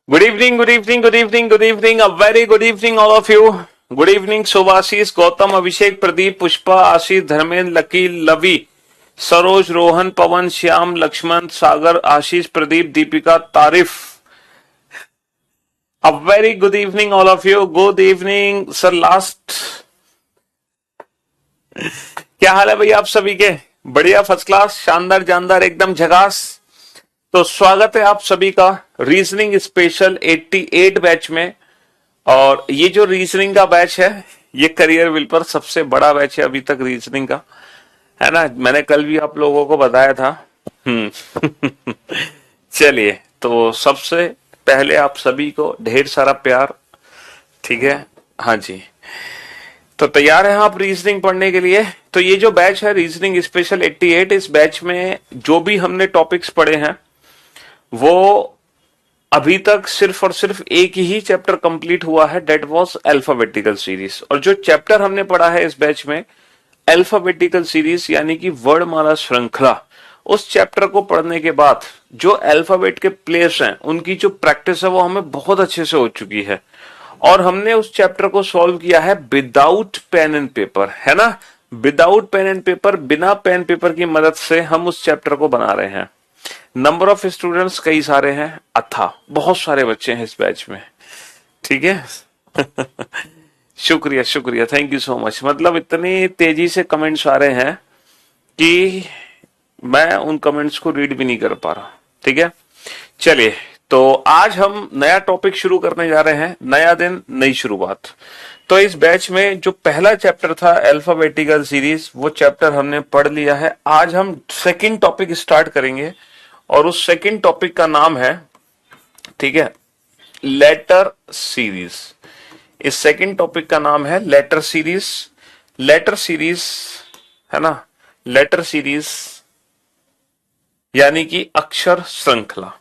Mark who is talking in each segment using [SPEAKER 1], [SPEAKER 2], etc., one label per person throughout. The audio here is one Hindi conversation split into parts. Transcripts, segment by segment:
[SPEAKER 1] Good evening, good evening, good evening, good evening. A very good evening, all of you. Good evening, Subhasis, Gautam, Abhishek, Pradeep, Pushpa, Ashish, Dharmen, Lucky, Lavi, Saroj, Rohan, Pawan, Shyam, Lakshman, Sagar, Ashish, Pradeep, Deepika, Tarif. A very good evening, all of you. Good evening, sir. क्या हाल है भाई आप सभी के? बढ़िया, फर्स्ट क्लास, शानदार जानदार, एकदम झकास। तो स्वागत है आप सभी का रीजनिंग स्पेशल 88 बैच में। और ये जो रीजनिंग का बैच है, ये करियर विल पर सबसे बड़ा बैच है अभी तक रीजनिंग का, है ना। मैंने कल भी आप लोगों को बताया था। चलिए, तो सबसे पहले आप सभी को ढेर सारा प्यार। ठीक है, हाँ जी। तो तैयार हैं आप रीजनिंग पढ़ने के लिए? तो ये जो बैच है रीजनिंग स्पेशल 88, इस बैच में जो भी हमने टॉपिक्स पढ़े हैं वो अभी तक सिर्फ और सिर्फ एक ही चैप्टर कंप्लीट हुआ है, डेट वाज अल्फाबेटिकल सीरीज। और जो चैप्टर हमने पढ़ा है इस बैच में अल्फाबेटिकल सीरीज यानी कि वर्णमाला श्रृंखला, उस चैप्टर को पढ़ने के बाद जो अल्फाबेट के प्लेस हैं उनकी जो प्रैक्टिस है वो हमें बहुत अच्छे से हो चुकी है। और हमने उस चैप्टर को सॉल्व किया है विदाउट पेन एंड पेपर, है ना। विदाउट पेन एंड पेपर, बिना पेन पेपर की मदद से हम उस चैप्टर को बना रहे हैं। नंबर ऑफ स्टूडेंट्स कई सारे हैं, अथा बहुत सारे बच्चे हैं इस बैच में। ठीक है। शुक्रिया शुक्रिया, थैंक यू सो मच। मतलब इतनी तेजी से कमेंट्स आ रहे हैं कि मैं उन कमेंट्स को रीड भी नहीं कर पा रहा। ठीक है, चलिए, तो आज हम नया टॉपिक शुरू करने जा रहे हैं। नया दिन, नई शुरुआत। तो इस बैच में जो पहला चैप्टर था अल्फाबेटिकल सीरीज, वो चैप्टर हमने पढ़ लिया है। आज हम सेकंड टॉपिक स्टार्ट करेंगे और उस सेकंड टॉपिक का नाम है, ठीक है, लेटर सीरीज। इस सेकंड टॉपिक का नाम है लेटर सीरीज। लेटर सीरीज, है ना, लेटर सीरीज यानी कि अक्षर श्रृंखला।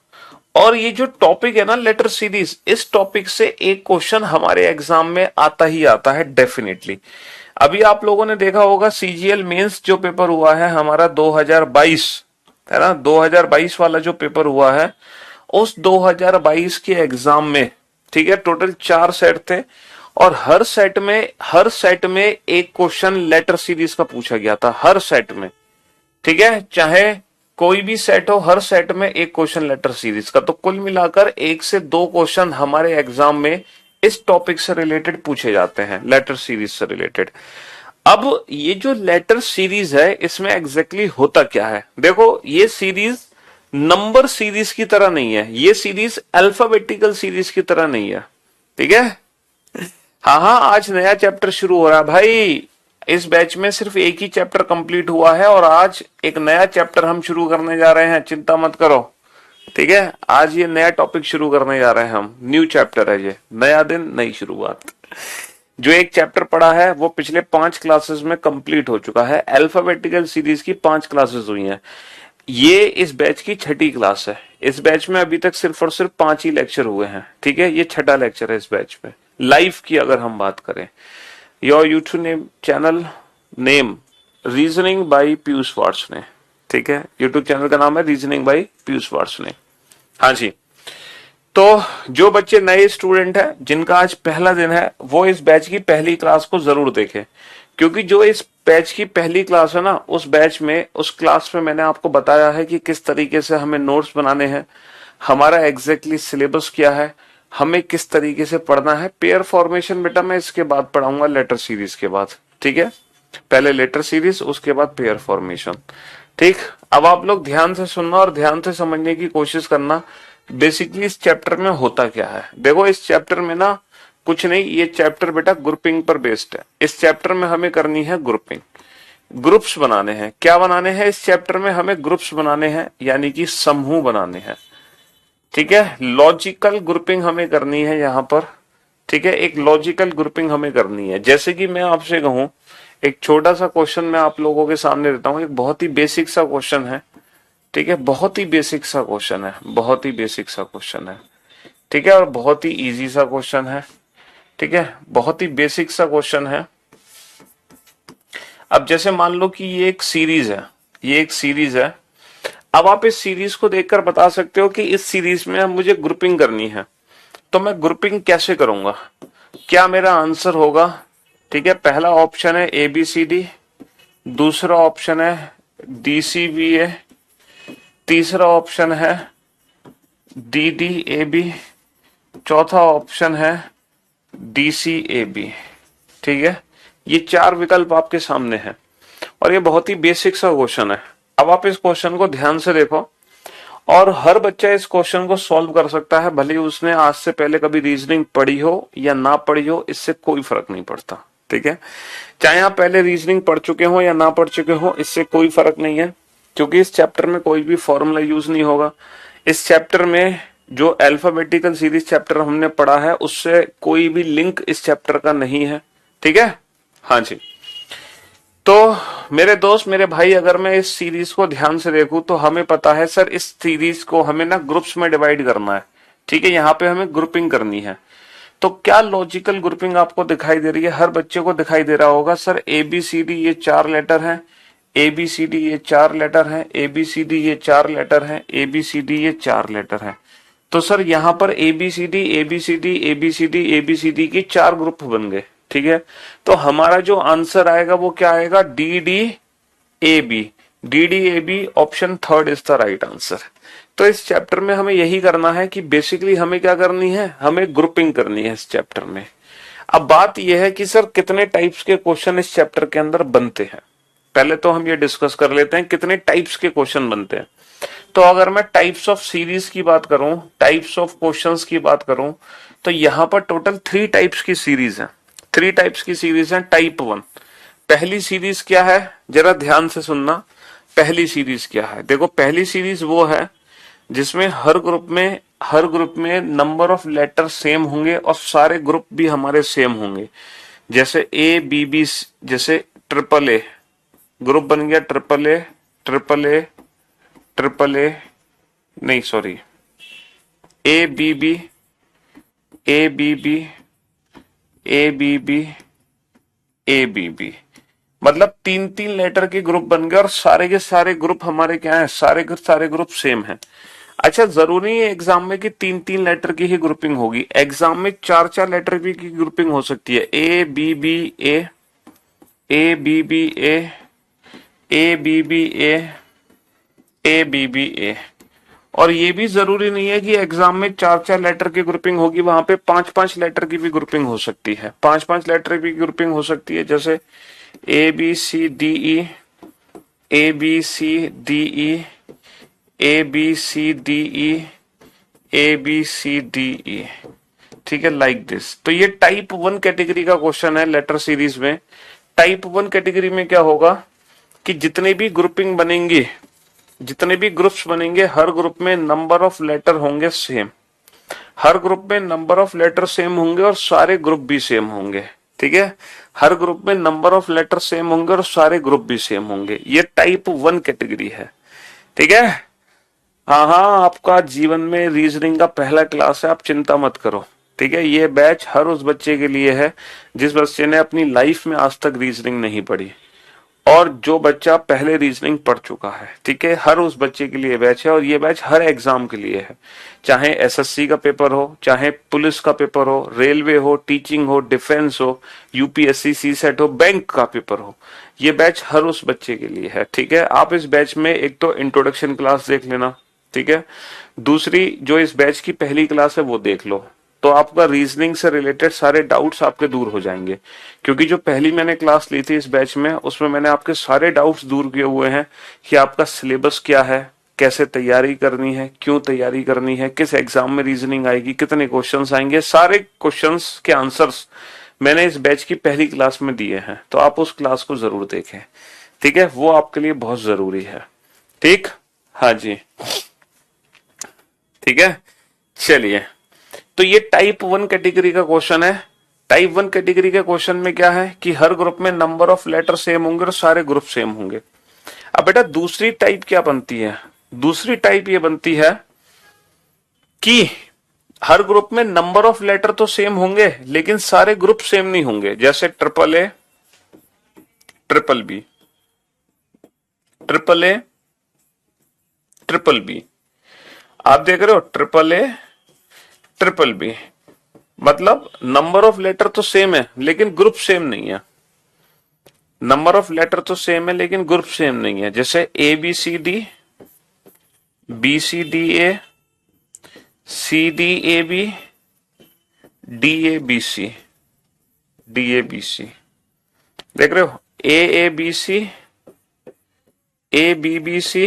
[SPEAKER 1] और ये जो टॉपिक है ना लेटर सीरीज, इस टॉपिक से एक क्वेश्चन हमारे एग्जाम में आता ही आता है डेफिनेटली। अभी आप लोगों ने देखा होगा सीजीएल मेंस जो पेपर हुआ है हमारा 2022, है ना, 2022 वाला जो पेपर हुआ है, उस 2022 के एग्जाम में, ठीक है, टोटल 4 सेट थे और हर सेट में एक क्वेश्चन लेटर सीरीज का पूछा गया था, हर सेट में। ठीक है, चाहे कोई भी सेट हो, हर सेट में एक क्वेश्चन लेटर सीरीज का। तो कुल मिलाकर 1 से 2 क्वेश्चन हमारे एग्जाम में इस टॉपिक से रिलेटेड पूछे जाते हैं, लेटर सीरीज से रिलेटेड। अब ये जो लेटर सीरीज है इसमें एग्जैक्टली होता क्या है? देखो, ये सीरीज नंबर सीरीज की तरह नहीं है, ये सीरीज अल्फाबेटिकल सीरीज की तरह नहीं है। ठीक है, हाँ हाँ, आज नया चैप्टर शुरू हो रहा है भाई। इस बैच में सिर्फ एक ही चैप्टर कंप्लीट हुआ है और आज एक नया चैप्टर हम शुरू करने जा रहे हैं, चिंता मत करो। ठीक है, आज ये नया टॉपिक शुरू करने जा रहे हैं हम, न्यू चैप्टर है ये, नया दिन नई शुरुआत। जो एक चैप्टर पढ़ा है वो पिछले 5 क्लासेस में कंप्लीट हो चुका है। अल्फाबेटिकल सीरीज की 5 क्लासेस हुई हैं। ये इस बैच की 6ठी क्लास है। इस बैच में अभी तक सिर्फ और सिर्फ 5 ही लेक्चर हुए हैं। ठीक है, ये 6ठा लेक्चर है इस बैच में। लाइव की अगर हम बात करें, your YouTube name channel name reasoning by Piyush Varshney. ठीक है, यूट्यूब चैनल का नाम है रीजनिंग बाय पीयूष वार्ष्णेय। हाँ जी, तो जो बच्चे नए स्टूडेंट हैं जिनका आज पहला दिन है, वो इस बैच की पहली क्लास को जरूर देखें, क्योंकि जो इस बैच की पहली क्लास है ना, उस बैच में, उस क्लास में मैंने आपको बताया है कि किस तरीके से हमें नोट्स बनाने हैं, हमारा एग्जैक्टली सिलेबस क्या है, हमें किस तरीके से पढ़ना है। पेयर फॉर्मेशन बेटा मैं इसके बाद पढ़ाऊंगा, लेटर सीरीज के बाद। ठीक है, पहले लेटर सीरीज, उसके बाद पेयर फॉर्मेशन। ठीक, अब आप लोग ध्यान से सुनना और ध्यान से समझने की कोशिश करना बेसिकली इस चैप्टर में होता क्या है। देखो, इस चैप्टर में ना कुछ नहीं, ये चैप्टर बेटा ग्रुपिंग पर बेस्ड है। इस चैप्टर में हमें करनी है ग्रुपिंग, ग्रुप्स बनाने हैं। क्या बनाने हैं इस चैप्टर में? हमें ग्रुप्स बनाने हैं, यानी कि समूह बनाने हैं। ठीक है, लॉजिकल ग्रुपिंग हमें करनी है यहां पर। ठीक है, एक लॉजिकल ग्रुपिंग हमें करनी है। जैसे कि मैं आपसे कहूं, एक छोटा सा क्वेश्चन मैं आप लोगों के सामने देता हूं, एक बहुत ही बेसिक सा क्वेश्चन है। ठीक है, बहुत ही बेसिक सा क्वेश्चन है, बहुत ही बेसिक सा क्वेश्चन है। ठीक है, और बहुत ही इजी सा क्वेश्चन है। ठीक है, बहुत ही बेसिक सा क्वेश्चन है। अब जैसे मान लो कि ये एक सीरीज है, ये एक सीरीज है। अब आप इस सीरीज को देखकर बता सकते हो कि इस सीरीज में मुझे ग्रुपिंग करनी है। तो मैं ग्रुपिंग कैसे करूंगा, क्या मेरा आंसर होगा? ठीक है, पहला ऑप्शन है ए बी सी डी, दूसरा ऑप्शन है डी सी बी ए, तीसरा ऑप्शन है डी डी ए बी, चौथा ऑप्शन है डी सी ए बी। ठीक है, ये चार विकल्प आपके सामने हैं और ये बहुत ही बेसिक सा क्वेश्चन है। अब आप इस क्वेश्चन को ध्यान से देखो, और हर बच्चा इस क्वेश्चन को सॉल्व कर सकता है, भले उसने आज से पहले कभी रीजनिंग पढ़ी हो या ना पढ़ी हो, इससे कोई फर्क नहीं पड़ता। ठीक है, चाहे आप पहले रीजनिंग पढ़ चुके हो या ना पढ़ चुके हो, इससे कोई फर्क नहीं है, क्योंकि इस चैप्टर में कोई भी फॉर्मूला यूज नहीं होगा। इस चैप्टर में जो अल्फाबेटिकल सीरीज चैप्टर हमने पढ़ा है उससे कोई भी लिंक इस चैप्टर का नहीं है। ठीक है, हाँ जी। तो मेरे दोस्त, मेरे भाई, अगर मैं इस सीरीज को ध्यान से देखूं तो हमें पता है सर इस सीरीज को हमें ना ग्रुप्स में डिवाइड करना है। ठीक है, यहाँ पे हमें ग्रुपिंग करनी है। तो क्या लॉजिकल ग्रुपिंग आपको दिखाई दे रही है? हर बच्चे को दिखाई दे रहा होगा sir A B C D ये चार लेटर हैं, ए बी सी डी ये चार लेटर हैं, ए बी सी डी ये चार लेटर हैं, ए बी सी डी ये चार लेटर हैं। तो सर यहाँ पर A B C D A B C D A B C D A B C D की चार ग्रुप बन गए। ठीक है, तो हमारा जो आंसर आएगा वो क्या आएगा? D D A B. D D A B option third is the right answer. तो इस चैप्टर में हमें यही करना है कि बेसिकली हमें क्या करनी है, हमें ग्रुपिंग करनी है इस चैप्टर में। अब बात यह है कि सर कितने टाइप्स के क्वेश्चन इस चैप्टर के अंदर बनते हैं, पहले तो हम ये डिस्कस कर लेते हैं कितने टाइप्स के क्वेश्चन बनते हैं। तो अगर मैं टाइप्स ऑफ सीरीज की बात करूं, टाइप्स ऑफ क्वेश्चंस की बात करूं, तो यहां पर टोटल 3 टाइप्स की सीरीज है। 3 टाइप्स की सीरीज है। टाइप 1, पहली सीरीज क्या है, जरा ध्यान से सुनना। पहली सीरीज क्या है? देखो, पहली सीरीज वो है जिसमें हर ग्रुप में नंबर ऑफ लेटर सेम होंगे और सारे ग्रुप भी हमारे सेम होंगे। जैसे ए बी बी, जैसे ट्रिपल ए ग्रुप बन गया, triple A triple A triple A, नहीं sorry, A B B A B B A B B A B B, मतलब 3-3 लेटर के ग्रुप बन गए और सारे के सारे ग्रुप हमारे क्या है, सारे के सारे ग्रुप सेम है। अच्छा, जरूरी है एग्जाम में कि 3-3 लेटर की ही ग्रुपिंग होगी? एग्जाम में 4-4 लेटर भी की ग्रुपिंग हो सकती है। A B B A, A B B A, A B B A, A B B A. और ये भी जरूरी नहीं है कि एग्जाम में 4-4 लेटर की ग्रुपिंग होगी, वहां पे 5-5 लेटर की भी ग्रुपिंग हो सकती है। 5-5 लेटर की ग्रुपिंग हो सकती है, जैसे A B C D E, A B C D E, A B C D E, A B C D E. ठीक है, लाइक दिस। तो ये टाइप 1 कैटेगरी का क्वेश्चन है लेटर सीरीज में। टाइप 1 कैटेगरी में क्या होगा कि जितने भी ग्रुपिंग बनेंगे, जितने भी ग्रुप्स बनेंगे, हर ग्रुप में नंबर ऑफ लेटर होंगे सेम। हर ग्रुप में नंबर ऑफ लेटर सेम होंगे और सारे ग्रुप भी सेम होंगे। ठीक है, हर ग्रुप में नंबर ऑफ लेटर सेम होंगे और सारे ग्रुप भी सेम होंगे। ये टाइप 1 कैटेगरी है। ठीक है, हाँ हाँ, आपका जीवन में रीजनिंग का पहला क्लास है, आप चिंता मत करो। ठीक है, ये बैच हर उस बच्चे के लिए है जिस बच्चे ने अपनी लाइफ में आज तक रीजनिंग नहीं पढ़ी और जो बच्चा पहले रीजनिंग पढ़ चुका है। ठीक है, हर उस बच्चे के लिए बैच है और ये बैच हर एग्जाम के लिए है, चाहे एसएससी का पेपर हो, चाहे पुलिस का पेपर हो, रेलवे हो, टीचिंग हो, डिफेंस हो, यूपीएससी सीसेट हो, बैंक का पेपर हो, ये बैच हर उस बच्चे के लिए है। ठीक है, आप इस बैच में एक तो इंट्रोडक्शन क्लास देख लेना। ठीक है, दूसरी जो इस बैच की पहली क्लास है वो देख लो, तो आपका रीजनिंग से रिलेटेड सारे डाउट्स आपके दूर हो जाएंगे। क्योंकि जो पहली मैंने क्लास ली थी इस बैच में, उसमें मैंने आपके सारे डाउट्स दूर किए हुए हैं कि आपका सिलेबस क्या है, कैसे तैयारी करनी है, क्यों तैयारी करनी है, किस एग्जाम में रीजनिंग आएगी, कितने क्वेश्चंस आएंगे, सारे क्वेश्चंस के आंसर्स मैंने इस बैच की पहली क्लास में दिए हैं। तो आप उस क्लास को जरूर देखें। ठीक है, वो आपके लिए बहुत जरूरी है। ठीक, हाँ जी, ठीक है, चलिए। तो ये टाइप 1 कैटेगरी का क्वेश्चन है। टाइप 1 कैटेगरी के क्वेश्चन में क्या है कि हर ग्रुप में नंबर ऑफ लेटर सेम होंगे और सारे ग्रुप सेम होंगे। अब बेटा दूसरी टाइप क्या बनती है? दूसरी टाइप ये बनती है कि हर ग्रुप में नंबर ऑफ लेटर तो सेम होंगे लेकिन सारे ग्रुप सेम नहीं होंगे। जैसे triple A, triple B, triple A, triple B. आप देख रहे हो ट्रिपल ए, ट्रिपल बी। मतलब नंबर ऑफ लेटर तो सेम है लेकिन ग्रुप सेम नहीं है। नंबर ऑफ लेटर तो सेम है लेकिन ग्रुप सेम नहीं है। जैसे A B C D, B C D A, C D A B, D A B C, D A B C. देख रहे हो, A B C, A B C,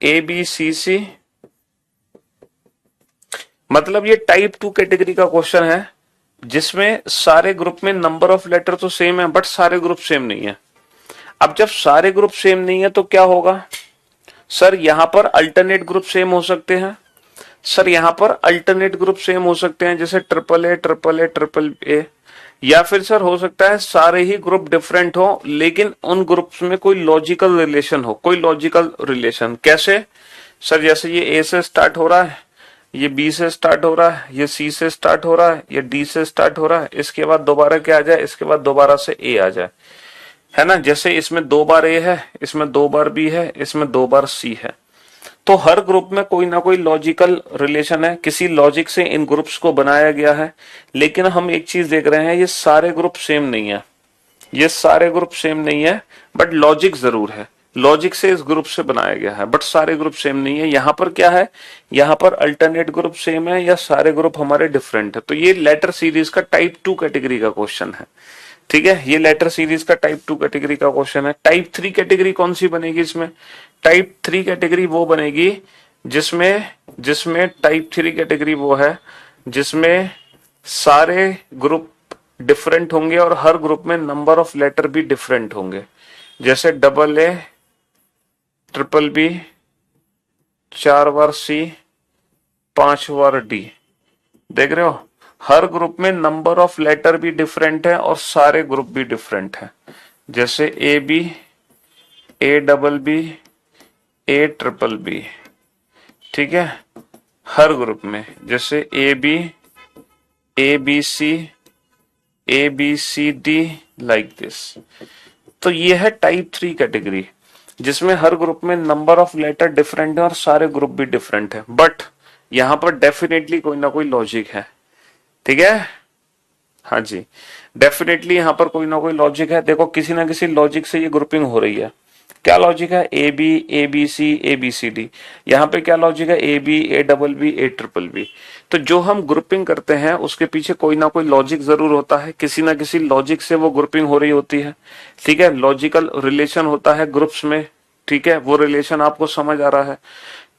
[SPEAKER 1] A B C C. मतलब ये टाइप 2 कैटेगरी का क्वेश्चन है जिसमें सारे ग्रुप में नंबर ऑफ लेटर तो सेम है बट सारे ग्रुप सेम नहीं है। अब जब सारे ग्रुप सेम नहीं है तो क्या होगा सर, यहां पर अल्टरनेट ग्रुप सेम हो सकते हैं। सर यहां पर अल्टरनेट ग्रुप सेम हो सकते हैं, जैसे triple A triple A triple ए। या फिर सर हो सकता है सारे ही ग्रुप डिफरेंट हो लेकिन उन ग्रुप्स में कोई लॉजिकल रिलेशन हो, कोई लॉजिकल रिलेशन। कैसे सर, जैसे ये ए से स्टार्ट हो रहा है, ये बी से स्टार्ट हो रहा है, ये सी से स्टार्ट हो रहा है, ये डी से स्टार्ट हो रहा है, इसके बाद दोबारा क्या आ जाए, इसके बाद दोबारा से ए आ जाए, है ना। जैसे इसमें 2 बार ए है, इसमें 2 बार बी है, इसमें 2 बार सी है। तो हर ग्रुप में कोई ना कोई लॉजिकल रिलेशन है, किसी लॉजिक से इन ग्रुप्स को बनाया गया है। लेकिन हम एक चीज देख रहे हैं, ये सारे ग्रुप सेम नहीं है, ये सारे ग्रुप सेम नहीं है बट लॉजिक जरूर है। लॉजिक से इस ग्रुप से बनाया गया है बट सारे ग्रुप सेम नहीं है। यहां पर क्या है, यहां पर अल्टरनेट ग्रुप सेम है या सारे ग्रुप हमारे डिफरेंट है। तो ये लेटर सीरीज का टाइप 2 कैटेगरी का क्वेश्चन है। ठीक है, ये लेटर सीरीज का टाइप 2 कैटेगरी का क्वेश्चन है। टाइप 3 कैटेगरी कौन सी बनेगी इसमें? टाइप 3 कैटेगरी वो बनेगी जिसमें जिसमें टाइप 3 कैटेगरी वो है जिसमें सारे ग्रुप डिफरेंट होंगे और हर ग्रुप में नंबर ऑफ लेटर भी डिफरेंट होंगे। जैसे डबल ए, ट्रिपल बी, 4 बार सी, 5 बार डी। देख रहे हो, हर ग्रुप में नंबर ऑफ लेटर भी डिफरेंट है और सारे ग्रुप भी डिफरेंट है। जैसे A B, A double B, A triple B. ठीक है, हर ग्रुप में जैसे A B C, A B C D, like this. तो ये है टाइप 3 कैटेगरी जिसमें हर ग्रुप में नंबर ऑफ लेटर डिफरेंट है और सारे ग्रुप भी डिफरेंट है बट यहां पर डेफिनेटली कोई ना कोई लॉजिक है। ठीक है, हाँ जी, डेफिनेटली यहां पर कोई ना कोई लॉजिक है। देखो किसी ना किसी लॉजिक से ये ग्रुपिंग हो रही है। क्या लॉजिक है? A B C, A B C D. यहाँ पे क्या लॉजिक है? A B, A double B, A triple B. तो जो हम ग्रुपिंग करते हैं उसके पीछे कोई ना कोई लॉजिक जरूर होता है, किसी ना किसी लॉजिक से वो ग्रुपिंग हो रही होती है। ठीक है, लॉजिकल रिलेशन होता है ग्रुप्स में। ठीक है, वो रिलेशन आपको समझ आ रहा है।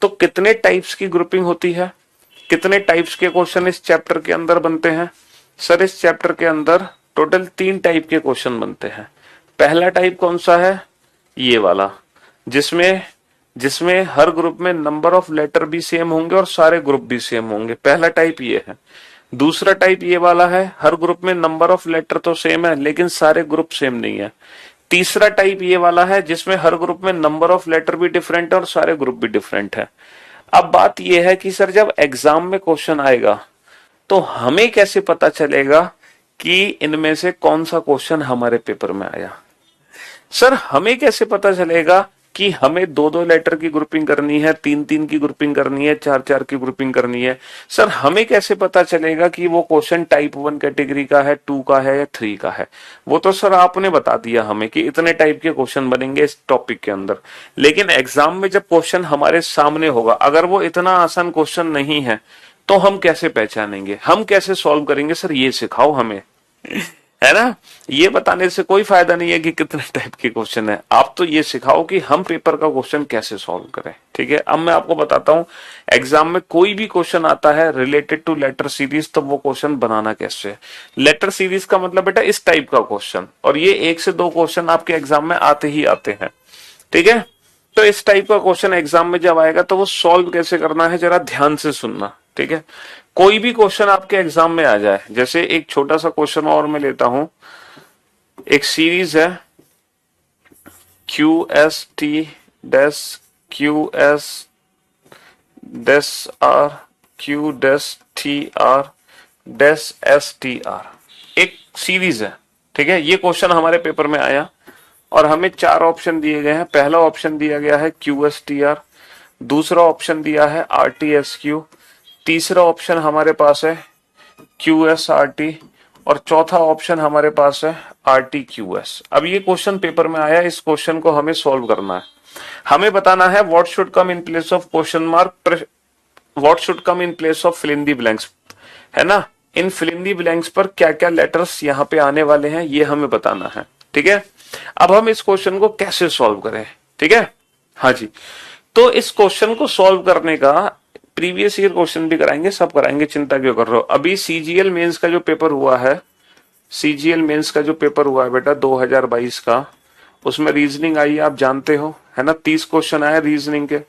[SPEAKER 1] तो कितने टाइप्स की ग्रुपिंग होती है, कितने टाइप्स के क्वेश्चन इस चैप्टर के अंदर बनते हैं? सर इस चैप्टर के अंदर टोटल 3 टाइप के क्वेश्चन बनते हैं। पहला टाइप कौन सा है? ये वाला, जिसमें जिसमें हर ग्रुप में नंबर ऑफ लेटर भी सेम होंगे और सारे ग्रुप भी सेम होंगे। पहला टाइप ये है। दूसरा टाइप ये वाला है, हर ग्रुप में नंबर ऑफ लेटर तो सेम है लेकिन सारे ग्रुप सेम नहीं है। तीसरा टाइप ये वाला है जिसमें हर ग्रुप में नंबर ऑफ लेटर भी डिफरेंट है और सारे ग्रुप भी डिफरेंट है। अब बात यह है कि सर जब एग्जाम में क्वेश्चन आएगा तो हमें कैसे पता चलेगा कि इनमें से कौन सा क्वेश्चन हमारे पेपर में आया? सर हमें कैसे पता चलेगा कि हमें 2-2 लेटर की ग्रुपिंग करनी है, 3-3 की ग्रुपिंग करनी है, 4-4 की ग्रुपिंग करनी है? सर हमें कैसे पता चलेगा कि वो क्वेश्चन टाइप 1 कैटेगरी का है, 2 का है या 3 का है? वो तो सर आपने बता दिया हमें कि इतने टाइप के क्वेश्चन बनेंगे इस टॉपिक के अंदर। लेकिन एग्जाम में जब क्वेश्चन हमारे सामने होगा, अगर वो इतना आसान क्वेश्चन नहीं है तो हम कैसे पहचानेंगे, हम कैसे सॉल्व करेंगे? सर ये सिखाओ हमें, है ना। ये बताने से कोई फायदा नहीं है कि कितने टाइप के क्वेश्चन है, आप तो ये सिखाओ कि हम पेपर का क्वेश्चन कैसे सॉल्व करें। ठीक है, अब मैं आपको बताता हूं एग्जाम में कोई भी क्वेश्चन आता है रिलेटेड टू लेटर सीरीज तो वो क्वेश्चन बनाना कैसे है। लेटर सीरीज का मतलब बेटा इस टाइप का क्वेश्चन, और ये 1 से 2 क्वेश्चन आपके एग्जाम में आते ही आते हैं। ठीक है, तो इस टाइप का क्वेश्चन एग्जाम में जब आएगा तो वो सॉल्व कैसे करना है जरा ध्यान से सुनना। ठीक है, कोई भी क्वेश्चन आपके एग्जाम में आ जाए, जैसे एक छोटा सा क्वेश्चन और मैं लेता हूं, एक सीरीज है Q S T dash Q S dash R Q dash T R dash S T R, एक सीरीज है। ठीक है, ये क्वेश्चन हमारे पेपर में आया और हमें 4 ऑप्शन दिए गए हैं। पहला ऑप्शन दिया गया है क्यू एस टी आर, दूसरा ऑप्शन दिया है आर टी एस क्यू, तीसरा ऑप्शन हमारे पास है QSRT और चौथा ऑप्शन हमारे पास है RTQS। अब ये क्वेश्चन पेपर में आया, इस क्वेश्चन को हमें सॉल्व करना है। हमें बताना है what should come in place of question mark, what should come in place of fill in the blanks, है ना। इन फिल इन दी ब्लैंक्स पर क्या क्या लेटर्स यहाँ पे आने वाले हैं ये हमें बताना है, ठीक है। अब हम इस क्वेश्चन को कैसे सॉल्व करें, ठीक है। हाँ जी, तो इस क्वेश्चन को सॉल्व करने का प्रीवियस ईयर क्वेश्चन भी कराएंगे, सब कराएंगे, चिंता क्यों कर रहे हो। अभी सीजीएल मेंस का जो पेपर हुआ है, सीजीएल मेंस का जो पेपर हुआ है बेटा 2022 का, उसमें रीजनिंग आई, आप जानते हो, है ना। 30 क्वेश्चन आए रीजनिंग के।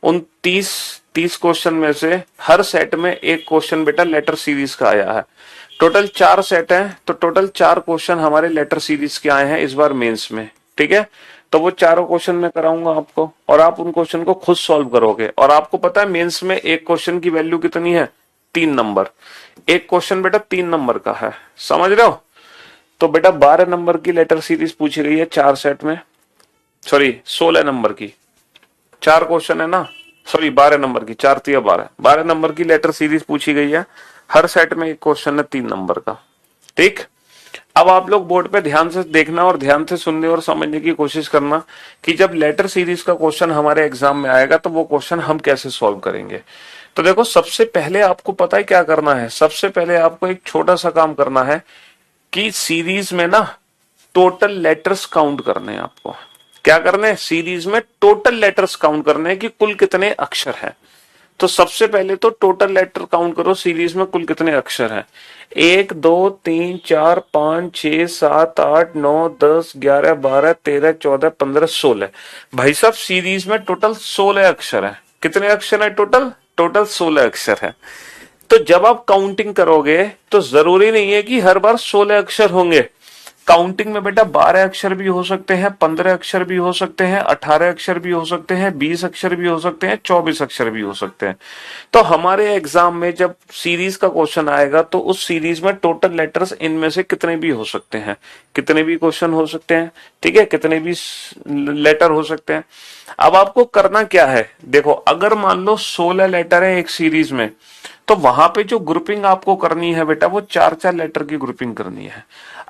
[SPEAKER 1] उन 30 क्वेश्चन में से हर सेट में एक क्वेश्चन बेटा लेटर सीरीज का आया है। टोटल 4 सेट हैं, तो टोटल 4 क्वेश्चन हमारे लेटर सीरीज के आए हैं इस बार मेंस में, ठीक है। तो वो चारों क्वेश्चन मैं कराऊंगा आपको और आप उन क्वेश्चन को खुद सॉल्व करोगे। और आपको पता है मेंस में एक क्वेश्चन की वैल्यू कितनी है, 3 नंबर। एक क्वेश्चन बेटा 3 नंबर का है, समझ रहे हो। तो बेटा 12 नंबर की लेटर सीरीज पूछी गई है 4 सेट में, सॉरी 16 नंबर की, 4 क्वेश्चन है ना, सॉरी 12 नंबर की, 4 3 12 नंबर की लेटर सीरीज पूछी गई है। हर सेट में एक क्वेश्चन है 3 नंबर का, ठीक। अब आप लोग बोर्ड पे ध्यान से देखना और ध्यान से सुनने और समझने की कोशिश करना कि जब लेटर सीरीज का क्वेश्चन हमारे एग्जाम में आएगा तो वो क्वेश्चन हम कैसे सॉल्व करेंगे। तो देखो, सबसे पहले आपको पता है क्या करना है। सबसे पहले आपको एक छोटा सा काम करना है कि सीरीज में ना टोटल लेटर्स काउंट करने हैं। आपको क्या करने हैं, सीरीज में टोटल लेटर्स काउंट करने हैं कि कुल कितने अक्षर हैं। तो सबसे पहले तो टोटल लेटर काउंट करो, सीरीज में कुल कितने अक्षर हैं। 1 2 3 4 5 6 7 8 9 10 11 12 13 14 15 16। भाई साहब सीरीज में टोटल 16 अक्षर हैं। कितने अक्षर हैं टोटल, टोटल 16 अक्षर हैं। तो जब आप काउंटिंग करोगे तो जरूरी नहीं है कि हर बार 16 अक्षर होंगे। काउंटिंग में बेटा 12 अक्षर भी हो सकते हैं, 15 अक्षर भी हो सकते हैं, 18 अक्षर भी हो सकते हैं, 20 अक्षर भी हो सकते हैं, 24 अक्षर भी हो सकते हैं। तो हमारे एग्जाम में जब सीरीज का क्वेश्चन आएगा तो उस सीरीज में टोटल लेटर्स इनमें से कितने भी हो सकते हैं, कितने भी क्वेश्चन हो सकते हैं, ठीक है, कितने भी लेटर हो सकते हैं। अब आपको करना क्या है, देखो अगर मान लो 16 लेटर है एक सीरीज में, तो वहां पे जो ग्रुपिंग आपको करनी है बेटा वो 4-4 लेटर की ग्रुपिंग करनी है।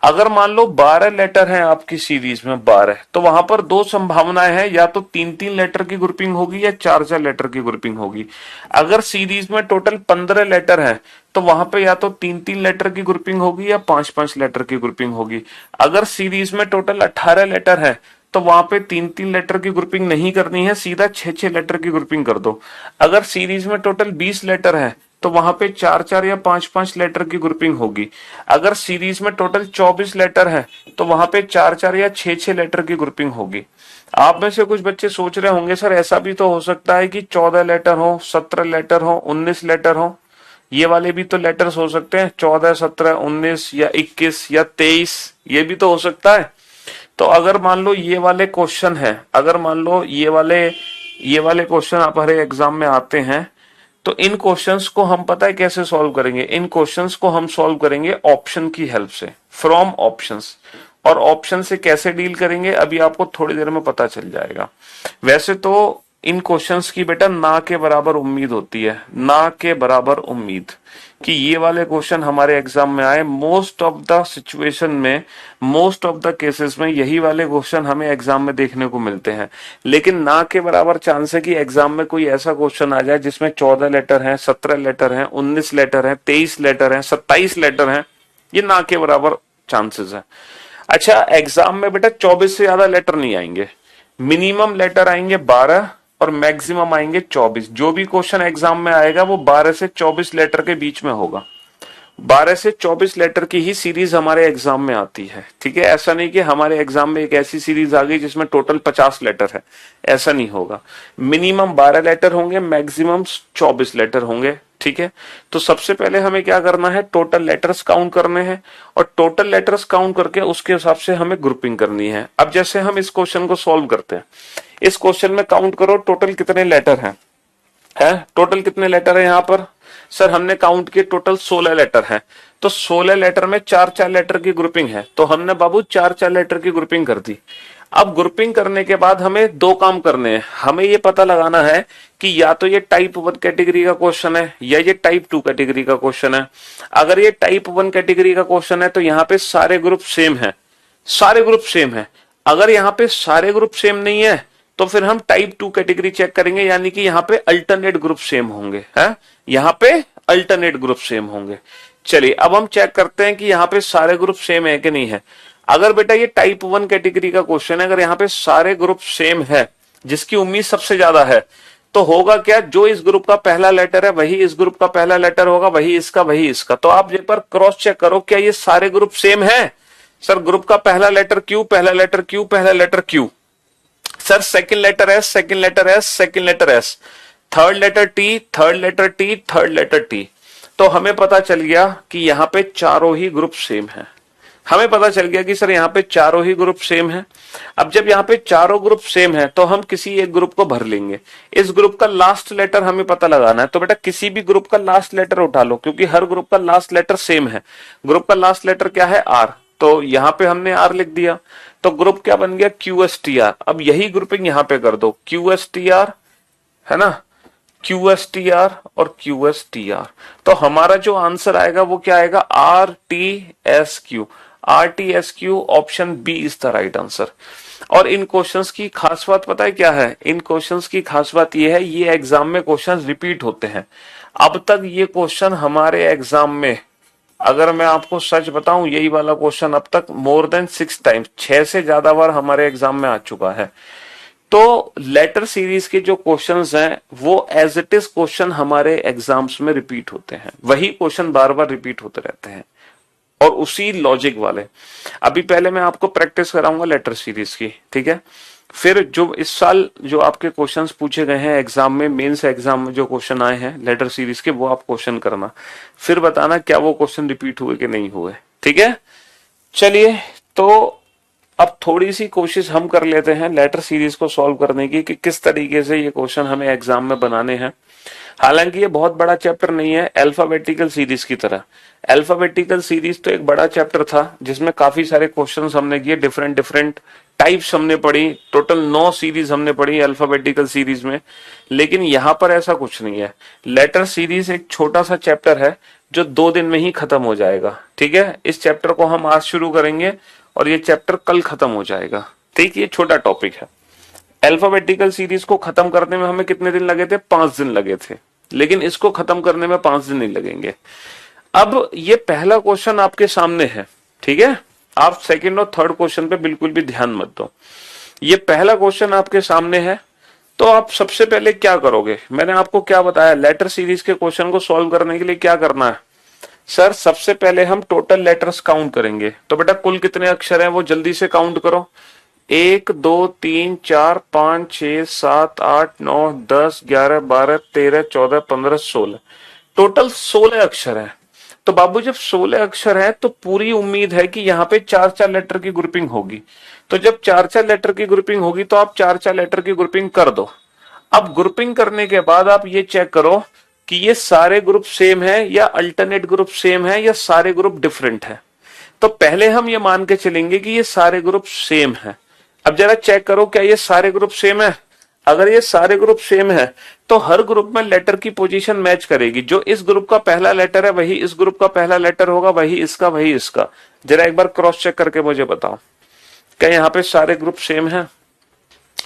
[SPEAKER 1] अगर मान लो 12 लेटर है आपकी सीरीज में 12, तो वहां पर 2 संभावनाएं हैं, या तो 3-3 लेटर की ग्रुपिंग होगी या 4-4 लेटर की ग्रुपिंग होगी। अगर सीरीज में टोटल 15 लेटर है तो वहां पे या तो 3-3 लेटर की ग्रुपिंग होगी या 5-5 लेटर की ग्रुपिंग होगी। अगर सीरीज में टोटल 18 लेटर है तो वहां पे 3-3 लेटर की ग्रुपिंग नहीं करनी है, सीधा 6-6 लेटर की ग्रुपिंग कर दो। अगर सीरीज में टोटल 20 लेटर है तो वहां पे 4-4 या 5-5 लेटर की ग्रुपिंग होगी। अगर सीरीज में टोटल 24 लेटर है तो वहां पे 4-4 या 6-6 लेटर की ग्रुपिंग होगी। आप में से कुछ बच्चे सोच रहे होंगे सर ऐसा भी तो हो सकता है कि 14 लेटर हो, 17 लेटर हो, 19 लेटर हो। ये वाले भी तो लेटर्स हो सकते हैं, 14 17 19 या 21 या 23, ये भी तो हो सकता है। तो अगर मान लो ये वाले क्वेश्चन है, अगर मान लो ये वाले क्वेश्चन हमारे एग्जाम में आते हैं, तो इन क्वेश्चंस को हम पता है कैसे सॉल्व करेंगे। इन क्वेश्चंस को हम सॉल्व करेंगे ऑप्शन की हेल्प से, फ्रॉम ऑप्शंस। और ऑप्शन से कैसे डील करेंगे अभी आपको थोड़ी देर में पता चल जाएगा। वैसे तो इन क्वेश्चंस की बेटा ना के बराबर उम्मीद होती है, ना के बराबर उम्मीद कि ये वाले क्वेश्चन हमारे एग्जाम में आए। मोस्ट ऑफ द सिचुएशन में, मोस्ट ऑफ द केसेस में यही वाले क्वेश्चन हमें एग्जाम में देखने को मिलते हैं। लेकिन ना के बराबर चांस है कि एग्जाम में कोई ऐसा क्वेश्चन आ जाए जिसमें 14 लेटर हैं, 17 लेटर हैं, 19 लेटर हैं, 23 लेटर हैं, 27 लेटर हैं। ये ना के बराबर चांसेस है। अच्छा, एग्जाम में बेटा 24 से ज्यादा लेटर नहीं आएंगे, मिनिमम लेटर आएंगे 12 और मैक्सिमम आएंगे 24। जो भी क्वेश्चन एग्जाम में आएगा वो 12 से 24 लेटर के बीच में होगा। 12 से 24 लेटर की ही सीरीज हमारे एग्जाम में आती है, ठीक है। ऐसा नहीं कि हमारे एग्जाम में एक ऐसी सीरीज आ गई जिसमें टोटल 50 लेटर है, ऐसा नहीं होगा। मिनिमम 12 लेटर होंगे, मैक्सिमम 24 लेटर होंगे, ठीक है। तो सबसे पहले हमें क्या करना है, टोटल लेटर्स काउंट करने हैं और टोटल लेटर्स काउंट करके उसके हिसाब से हमें ग्रुपिंग करनी है। अब जैसे हम इस क्वेश्चन को सॉल्व करते हैं, इस क्वेश्चन में काउंट करो टोटल कितने लेटर हैं, टोटल कितने लेटर है यहाँ पर। सर हमने काउंट किए टोटल 16 लेटर हैं, तो 16 लेटर में 4-4 लेटर की ग्रुपिंग है, तो हमने बाबू 4-4 लेटर की ग्रुपिंग कर दी। अब ग्रुपिंग करने के बाद हमें दो काम करने हैं। हमें ये पता लगाना है कि या तो ये टाइप 1 कैटेगरी का क्वेश्चन है या ये टाइप 2 कैटेगरी का क्वेश्चन है। अगर ये टाइप 1 कैटेगरी का क्वेश्चन है तो यहाँ पे सारे ग्रुप सेम है, सारे ग्रुप सेम है। अगर यहाँ पे सारे ग्रुप सेम नहीं है तो फिर हम टाइप 2 कैटेगरी चेक करेंगे, यानी कि यहाँ पे अल्टरनेट ग्रुप सेम होंगे, है यहाँ पे अल्टरनेट ग्रुप सेम होंगे। चलिए अब हम चेक करते हैं कि यहाँ पे सारे ग्रुप सेम है कि नहीं है। अगर बेटा ये टाइप 1 कैटेगरी का क्वेश्चन है, अगर यहाँ पे सारे ग्रुप सेम है, जिसकी उम्मीद सबसे ज्यादा है, तो होगा क्या, जो इस ग्रुप का पहला लेटर है वही इस ग्रुप का पहला लेटर होगा, वही इसका वही इसका। तो आप एक बार क्रॉस चेक करो क्या ये सारे ग्रुप सेम है। सर ग्रुप का पहला लेटर क्यू, पहला लेटर क्यू, पहला letter Q. Sir second letter S, second letter S, second letter S, third letter T, third letter T, third letter T. तो हमें पता चल गया कि यहाँ पे चारों ही ग्रुप सेम है। हमें पता चल गया कि सर यहाँ पे चारों ही ग्रुप सेम है। अब जब यहाँ पे चारों ग्रुप सेम है तो हम किसी एक ग्रुप को भर लेंगे। इस ग्रुप का लास्ट लेटर हमें पता लगाना है, तो बेटा किसी भी ग्रुप का लास्ट लेटर उठा लो, क्योंकि हर ग्रुप का लास्ट लेटर सेम है। ग्रुप का लास्ट लेटर क्या है, आर, तो यहाँ पे हमने आर लिख दिया। तो ग्रुप क्या बन गया, क्यू एस टी आर। अब यही ग्रुपिंग यहाँ पे कर दो, क्यू एस टी आर, है ना, क्यू एस टी आर और क्यू एस टी आर। तो हमारा जो आंसर आएगा वो क्या आएगा, R T S Q. R T S Q, option B is the right answer. और इन क्वेश्चंस की खास बात पता है क्या है, इन क्वेश्चंस की खास बात ये है, ये एग्जाम में क्वेश्चंस रिपीट होते हैं। अब तक ये क्वेश्चन हमारे एग्जाम में, अगर मैं आपको सच बताऊं, यही वाला क्वेश्चन अब तक मोर देन 6 टाइम्स, 6 से ज्यादा बार हमारे एग्जाम में आ चुका है। तो लेटर सीरीज के जो क्वेश्चंस हैं वो एज इट इज क्वेश्चन हमारे एग्जाम्स में रिपीट होते हैं, वही क्वेश्चन बार बार रिपीट होते रहते हैं और उसी लॉजिक वाले। अभी पहले मैं आपको प्रैक्टिस कराऊंगा लेटर सीरीज की, ठीक है। फिर जो इस साल जो आपके क्वेश्चंस पूछे गए हैं एग्जाम में, मेंस एग्जाम में जो क्वेश्चन आए हैं लेटर सीरीज के, वो आप क्वेश्चन करना, फिर बताना क्या वो क्वेश्चन रिपीट हुए कि नहीं हुए, ठीक है। चलिए तो अब थोड़ी सी कोशिश हम कर लेते हैं लेटर सीरीज को सॉल्व करने की कि किस तरीके से ये क्वेश्चन हमें एग्जाम में बनाने हैं। हालांकि ये बहुत बड़ा चैप्टर नहीं है अल्फाबेटिकल सीरीज की तरह। अल्फाबेटिकल सीरीज तो एक बड़ा चैप्टर था जिसमें काफी सारे क्वेश्चंस हमने किए, डिफरेंट डिफरेंट टाइप्स हमने पढ़ी, टोटल 9 सीरीज हमने पढ़ी अल्फाबेटिकल सीरीज में। लेकिन यहाँ पर ऐसा कुछ नहीं है। लेटर सीरीज एक छोटा सा चैप्टर है जो 2 दिन में ही खत्म हो जाएगा, ठीक है। इस चैप्टर को हम आज शुरू करेंगे और ये चैप्टर कल खत्म हो जाएगा, ठीक। ये छोटा टॉपिक है। अल्फाबेटिकल सीरीज को खत्म करने में हमें कितने दिन लगे थे, 5 दिन लगे थे, लेकिन इसको खत्म करने में 5 दिन नहीं लगेंगे। अब ये पहला क्वेश्चन आपके सामने है, ठीक है। आप सेकंड और थर्ड क्वेश्चन पे बिल्कुल भी ध्यान मत दो। ये पहला क्वेश्चन आपके सामने है, तो आप सबसे पहले क्या करोगे, मैंने आपको क्या बताया, लेटर सीरीज के क्वेश्चन को सॉल्व करने के लिए क्या करना है। सर सबसे पहले हम टोटल लेटर्स काउंट करेंगे। तो बेटा कुल कितने अक्षर हैं वो जल्दी से काउंट करो। 1 2 3 4 5 6 7 8 9 10 11 12 13 14 15 16, टोटल 16 अक्षर है। तो बाबू जब 16 अक्षर है तो पूरी उम्मीद है कि यहाँ पे 4-4 लेटर की ग्रुपिंग होगी। तो जब 4-4 लेटर की ग्रुपिंग होगी तो आप 4-4 लेटर की ग्रुपिंग कर दो। अब ग्रुपिंग करने के बाद आप ये चेक करो कि ये सारे ग्रुप सेम है या अल्टरनेट ग्रुप सेम है या सारे ग्रुप डिफरेंट है। तो पहले हम ये मान के चलेंगे कि ये सारे ग्रुप सेम है। अब जरा चेक करो क्या ये सारे ग्रुप सेम है। अगर ये सारे ग्रुप सेम है तो हर ग्रुप में लेटर की पोजीशन मैच करेगी। जो इस ग्रुप का पहला लेटर है वही इस ग्रुप का पहला लेटर होगा, वही इसका वही इसका। जरा एक बार क्रॉस चेक करके मुझे बताओ क्या यहाँ पे सारे ग्रुप सेम है,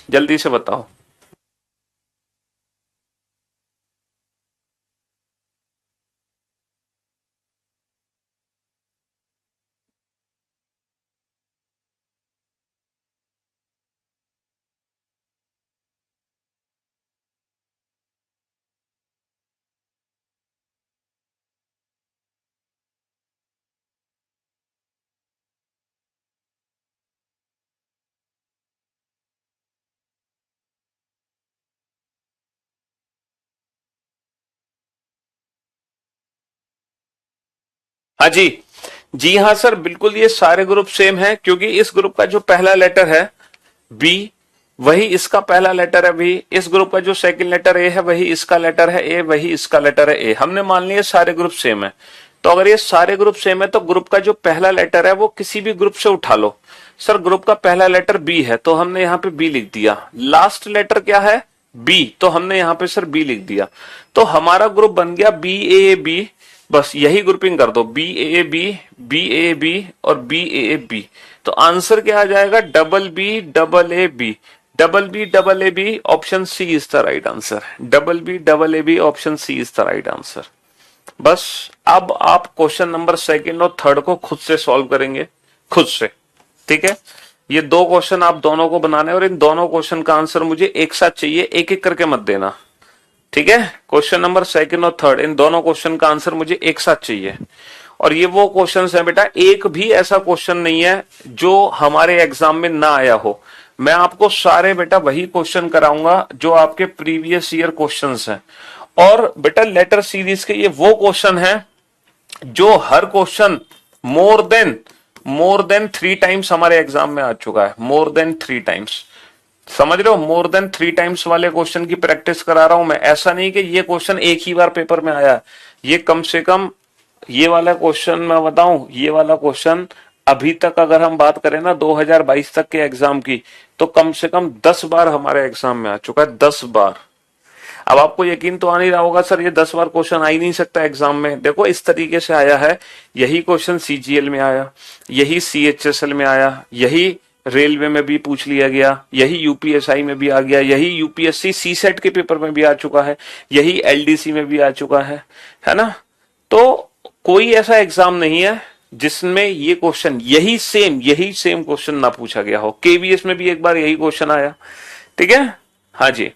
[SPEAKER 1] जल्दी से बताओ। हाँ जी, जी हाँ सर, बिल्कुल ये सारे ग्रुप सेम है, क्योंकि इस ग्रुप का जो पहला लेटर है बी वही इसका पहला लेटर है बी, इस ग्रुप का जो सेकंड लेटर ए है वही इसका लेटर है ए, वही इसका लेटर है ए। हमने मान लिया सारे ग्रुप सेम है। तो अगर ये सारे ग्रुप सेम है तो ग्रुप का जो पहला लेटर है वो किसी भी ग्रुप से उठा लो। सर ग्रुप का पहला लेटर बी है तो हमने यहाँ पे बी लिख दिया, लास्ट लेटर क्या है बी, तो हमने यहाँ पे सर बी लिख दिया। तो हमारा ग्रुप बन गया बी ए बी, बस यही ग्रुपिंग कर दो, बी ए बी और बी ए बी। तो आंसर क्या आ जाएगा, double A B, double A B, option C is the right answer, double A B, option C is the right answer. बस अब आप क्वेश्चन नंबर सेकंड और थर्ड को खुद से सॉल्व करेंगे, खुद से, ठीक है। ये दो क्वेश्चन आप दोनों को बनाने और इन दोनों क्वेश्चन का आंसर मुझे एक साथ चाहिए, एक एक करके मत देना, ठीक है। क्वेश्चन नंबर सेकंड और थर्ड इन दोनों क्वेश्चन का आंसर मुझे एक साथ चाहिए। और ये वो क्वेश्चन है बेटा, एक भी ऐसा क्वेश्चन नहीं है जो हमारे एग्जाम में ना आया हो। मैं आपको सारे बेटा वही क्वेश्चन कराऊंगा जो आपके प्रीवियस ईयर क्वेश्चंस हैं। और बेटा लेटर सीरीज के ये वो क्वेश्चन है जो हर क्वेश्चन मोर देन 3 टाइम्स हमारे एग्जाम में आ चुका है, मोर देन 3 टाइम्स, समझ रहे हो। मोर देन 3 टाइम्स वाले क्वेश्चन की प्रैक्टिस करा रहा हूं मैं, ऐसा नहीं कि ये क्वेश्चन एक ही बार पेपर में आया, ये कम से कम, ये वाला क्वेश्चन मैं बताऊं, ये वाला क्वेश्चन अभी तक अगर हम बात करें ना 2022 तक के एग्जाम की, तो कम से कम 10 बार हमारे एग्जाम में आ चुका है, 10 बार। अब आपको यकीन तो आ नहीं रहा होगा सर ये 10 बार क्वेश्चन आ ही नहीं सकता एग्जाम में। देखो इस तरीके से आया है, यही क्वेश्चन सीजीएल में आया, यही सीएचएसएल में आया, यही रेलवे में भी पूछ लिया गया, यही यूपीएसआई में भी आ गया, यही यूपीएससी सीसेट के पेपर में भी आ चुका है, यही एलडीसी में भी आ चुका है ना। तो कोई ऐसा एग्जाम नहीं है जिसमें ये क्वेश्चन यही सेम क्वेश्चन ना पूछा गया हो। केवीएस में भी एक बार यही क्वेश्चन आया, ठीक है। हाँ जी,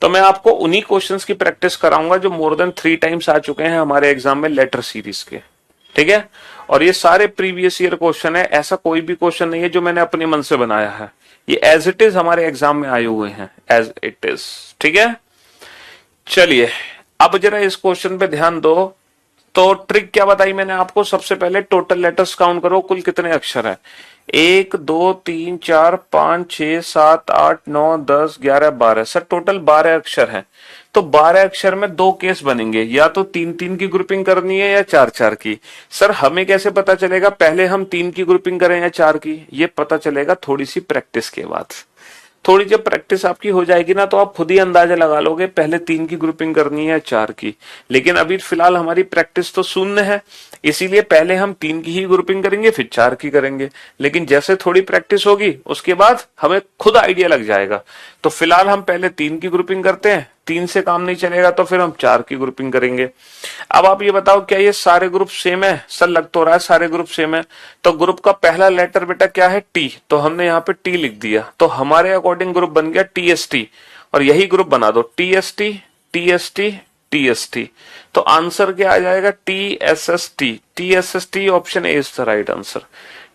[SPEAKER 1] तो मैं आपको उन्हीं क्वेश्चंस की प्रैक्टिस कराऊंगा जो मोर देन 3 टाइम्स आ चुके हैं हमारे एग्जाम में लेटर सीरीज के, ठीक है। और ये सारे प्रीवियस ईयर क्वेश्चन है, ऐसा कोई भी क्वेश्चन नहीं है जो मैंने अपने मन से बनाया है, ये एज इट इज हमारे एग्जाम में आए हुए हैं, एज इट इज, ठीक है। चलिए अब जरा इस क्वेश्चन पे ध्यान दो। तो ट्रिक क्या बताई मैंने आपको, सबसे पहले टोटल लेटर्स काउंट करो, कुल कितने अक्षर है, 1 2 3 4 5 6 7 8 9 10 11 12, सर टोटल 12 अक्षर हैं। तो 12 अक्षर में दो केस बनेंगे, या तो 3-3 की ग्रुपिंग करनी है या 4-4 की। सर हमें कैसे पता चलेगा पहले हम 3 की ग्रुपिंग करें या 4 की, ये पता चलेगा थोड़ी सी प्रैक्टिस के बाद। थोड़ी जब प्रैक्टिस आपकी हो जाएगी ना तो आप खुद ही अंदाजा लगा लोगे पहले 3 की ग्रुपिंग करनी है या 4 की। लेकिन अभी फिलहाल हमारी प्रैक्टिस तो शून्य है, इसीलिए पहले हम 3 की ही ग्रुपिंग करेंगे फिर 4 की करेंगे। लेकिन जैसे थोड़ी प्रैक्टिस होगी उसके बाद हमें खुद आइडिया लग जाएगा। तो फिलहाल हम पहले 3 की ग्रुपिंग करते हैं, 3 से काम नहीं चलेगा तो फिर हम 4 की ग्रुपिंग करेंगे। अब आप ये बताओ क्या ये सारे ग्रुप सेम है, सर लग तो रहा है सारे ग्रुप सेम है। तो ग्रुप का पहला लेटर बेटा क्या है, टी, तो हमने यहाँ पे टी लिख दिया, तो हमारे अकॉर्डिंग ग्रुप बन गया टीएसटी, और यही ग्रुप बना दो टीएसटी टीएसटी टीएसटी। तो आंसर क्या आ जाएगा, TSST, TSST, option A is the right answer,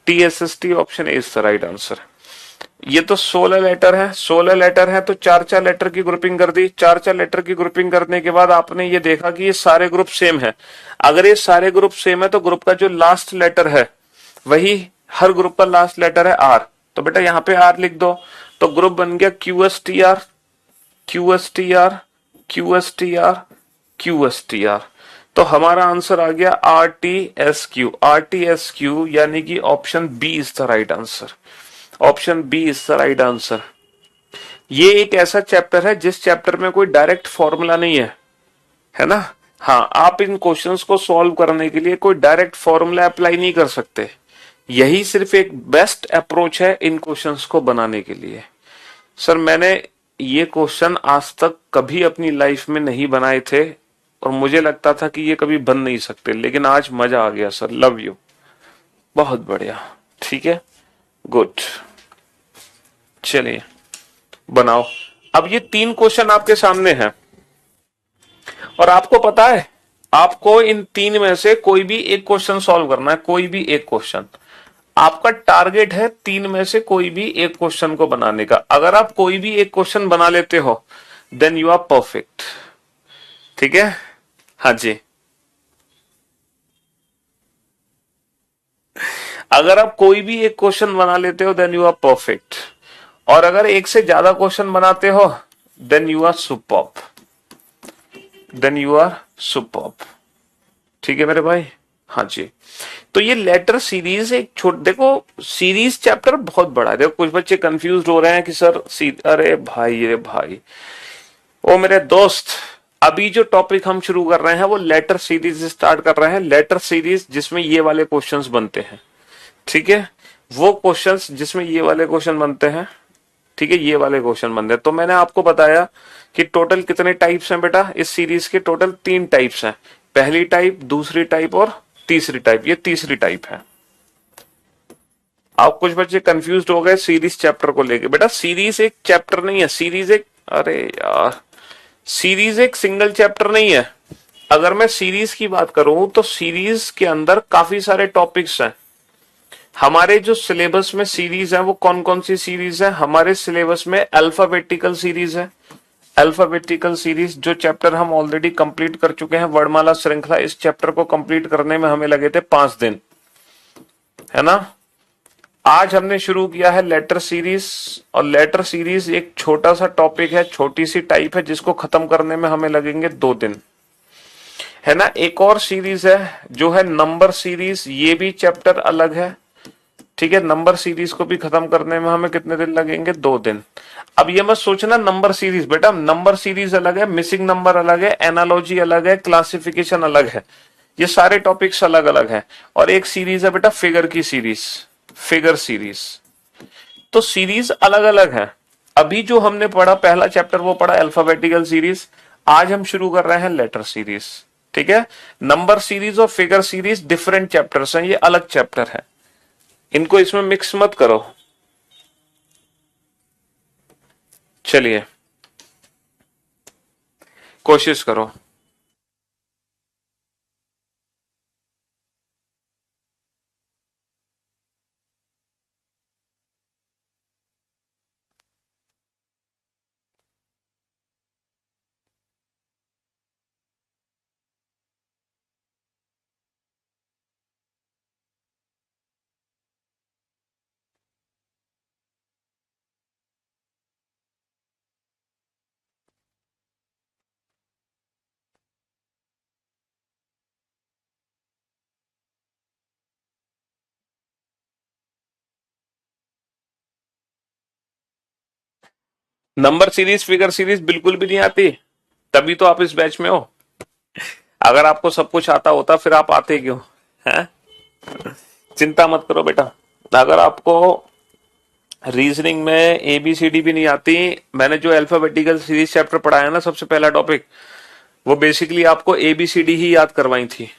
[SPEAKER 1] TSST, option A is the right answer. ये तो 16 लेटर है, 16 लेटर है तो 4-4 लेटर की ग्रुपिंग कर दी। 4-4 लेटर की ग्रुपिंग करने के बाद आपने ये देखा कि ये सारे ग्रुप सेम है। अगर ये सारे ग्रुप सेम है तो ग्रुप का जो लास्ट लेटर है वही हर ग्रुप का लास्ट लेटर है आर, तो बेटा यहाँ पे आर लिख दो। तो ग्रुप बन गया क्यूएसटीआर क्यूएसटीआर क्यूएसटीआर क्यूएसटीआर। तो हमारा आंसर आ गया आरटीएसक्यू, आरटीएसक्यू, यानी कि option B is the right answer, option B is the right answer. ये एक ऐसा चैप्टर है जिस चैप्टर में कोई डायरेक्ट फॉर्मूला नहीं है ना। हाँ, आप इन क्वेश्चंस को सॉल्व करने के लिए कोई डायरेक्ट फॉर्मूला अप्लाई नहीं कर सकते, यही सिर्फ एक बेस्ट अप्रोच है इन क्वेश्चंस को बनाने के लिए। सर मैंने ये क्वेश्चन आज तक कभी अपनी लाइफ में नहीं बनाए थे और मुझे लगता था कि ये कभी बन नहीं सकते, लेकिन आज मजा आ गया सर, लव यू, बहुत बढ़िया, ठीक है, गुड। चलिए बनाओ। अब ये 3 क्वेश्चन आपके सामने हैं और आपको पता है आपको इन 3 में से कोई भी एक क्वेश्चन सॉल्व करना है, कोई भी एक क्वेश्चन। आपका टारगेट है 3 में से कोई भी एक क्वेश्चन को बनाने का। अगर आप कोई भी एक क्वेश्चन बना लेते हो देन यू आर परफेक्ट, ठीक है। हाँ जी, अगर आप कोई भी एक क्वेश्चन बना लेते हो देन यू आर परफेक्ट, और अगर एक से ज्यादा क्वेश्चन बनाते हो then you are superb, then you are superb. ठीक है मेरे भाई। हाँ जी। तो ये लेटर सीरीज एक छोट, देखो सीरीज चैप्टर बहुत बड़ा है। देखो कुछ बच्चे कंफ्यूज हो रहे हैं कि सर अरे भाई, अरे भाई, ओ मेरे दोस्त, अभी जो टॉपिक हम शुरू कर रहे हैं वो लेटर सीरीज स्टार्ट कर रहे हैं। लेटर सीरीज जिसमें ये वाले क्वेश्चंस बनते हैं, ठीक है, वो क्वेश्चंस जिसमें ये वाले क्वेश्चन बनते हैं, ठीक है, ये वाले क्वेश्चन बनते हैं। तो मैंने आपको बताया कि टोटल कितने टाइप्स हैं बेटा इस सीरीज के, टोटल 3 टाइप्स हैं। पहली टाइप, दूसरी टाइप और तीसरी टाइप। ये तीसरी टाइप है। आप कुछ बच्चे कंफ्यूज हो गए सीरीज चैप्टर को लेके। बेटा सीरीज एक चैप्टर नहीं है, सीरीज एक, अरे यार, सीरीज एक सिंगल चैप्टर नहीं है। अगर मैं सीरीज की बात करूं तो सीरीज के अंदर काफी सारे टॉपिक्स हैं। हमारे जो सिलेबस में सीरीज है वो कौन कौन सी सीरीज है? हमारे सिलेबस में अल्फाबेटिकल सीरीज है। अल्फाबेटिकल सीरीज जो चैप्टर हम ऑलरेडी कंप्लीट कर चुके हैं, वर्णमाला श्रृंखला, इस चैप्टर को कंप्लीट करने में हमें लगे थे 5 दिन, है ना। आज हमने शुरू किया है लेटर सीरीज, और लेटर सीरीज एक छोटा सा टॉपिक है, छोटी सी टाइप है, जिसको खत्म करने में हमें लगेंगे 2 दिन, है ना। एक और सीरीज है जो है नंबर सीरीज, ये भी चैप्टर अलग है, ठीक है। नंबर सीरीज को भी खत्म करने में हमें कितने दिन लगेंगे? 2 दिन। अब ये मत सोचना नंबर सीरीज, बेटा नंबर सीरीज अलग है, मिसिंग नंबर अलग है, एनालॉजी अलग है, क्लासिफिकेशन अलग है, ये सारे टॉपिक्स अलग अलग है। और एक सीरीज है बेटा फिगर की सीरीज, फिगर सीरीज। तो सीरीज अलग अलग है। अभी जो हमने पढ़ा पहला चैप्टर वो पढ़ा अल्फाबेटिकल सीरीज, आज हम शुरू कर रहे हैं लेटर सीरीज, ठीक है। नंबर सीरीज और फिगर सीरीज डिफरेंट चैप्टर्स हैं, ये अलग चैप्टर है, इनको इसमें मिक्स मत करो। चलिए कोशिश करो। नंबर सीरीज फिगर सीरीज बिल्कुल भी नहीं आती, तभी तो आप इस बैच में हो। अगर आपको सब कुछ आता होता फिर आप आते क्यों हैं? चिंता मत करो बेटा। अगर आपको रीजनिंग में एबीसीडी भी नहीं आती, मैंने जो अल्फाबेटिकल सीरीज चैप्टर पढ़ाया ना, सबसे पहला टॉपिक, वो बेसिकली आपको एबीसीडी ही याद करवाई थी,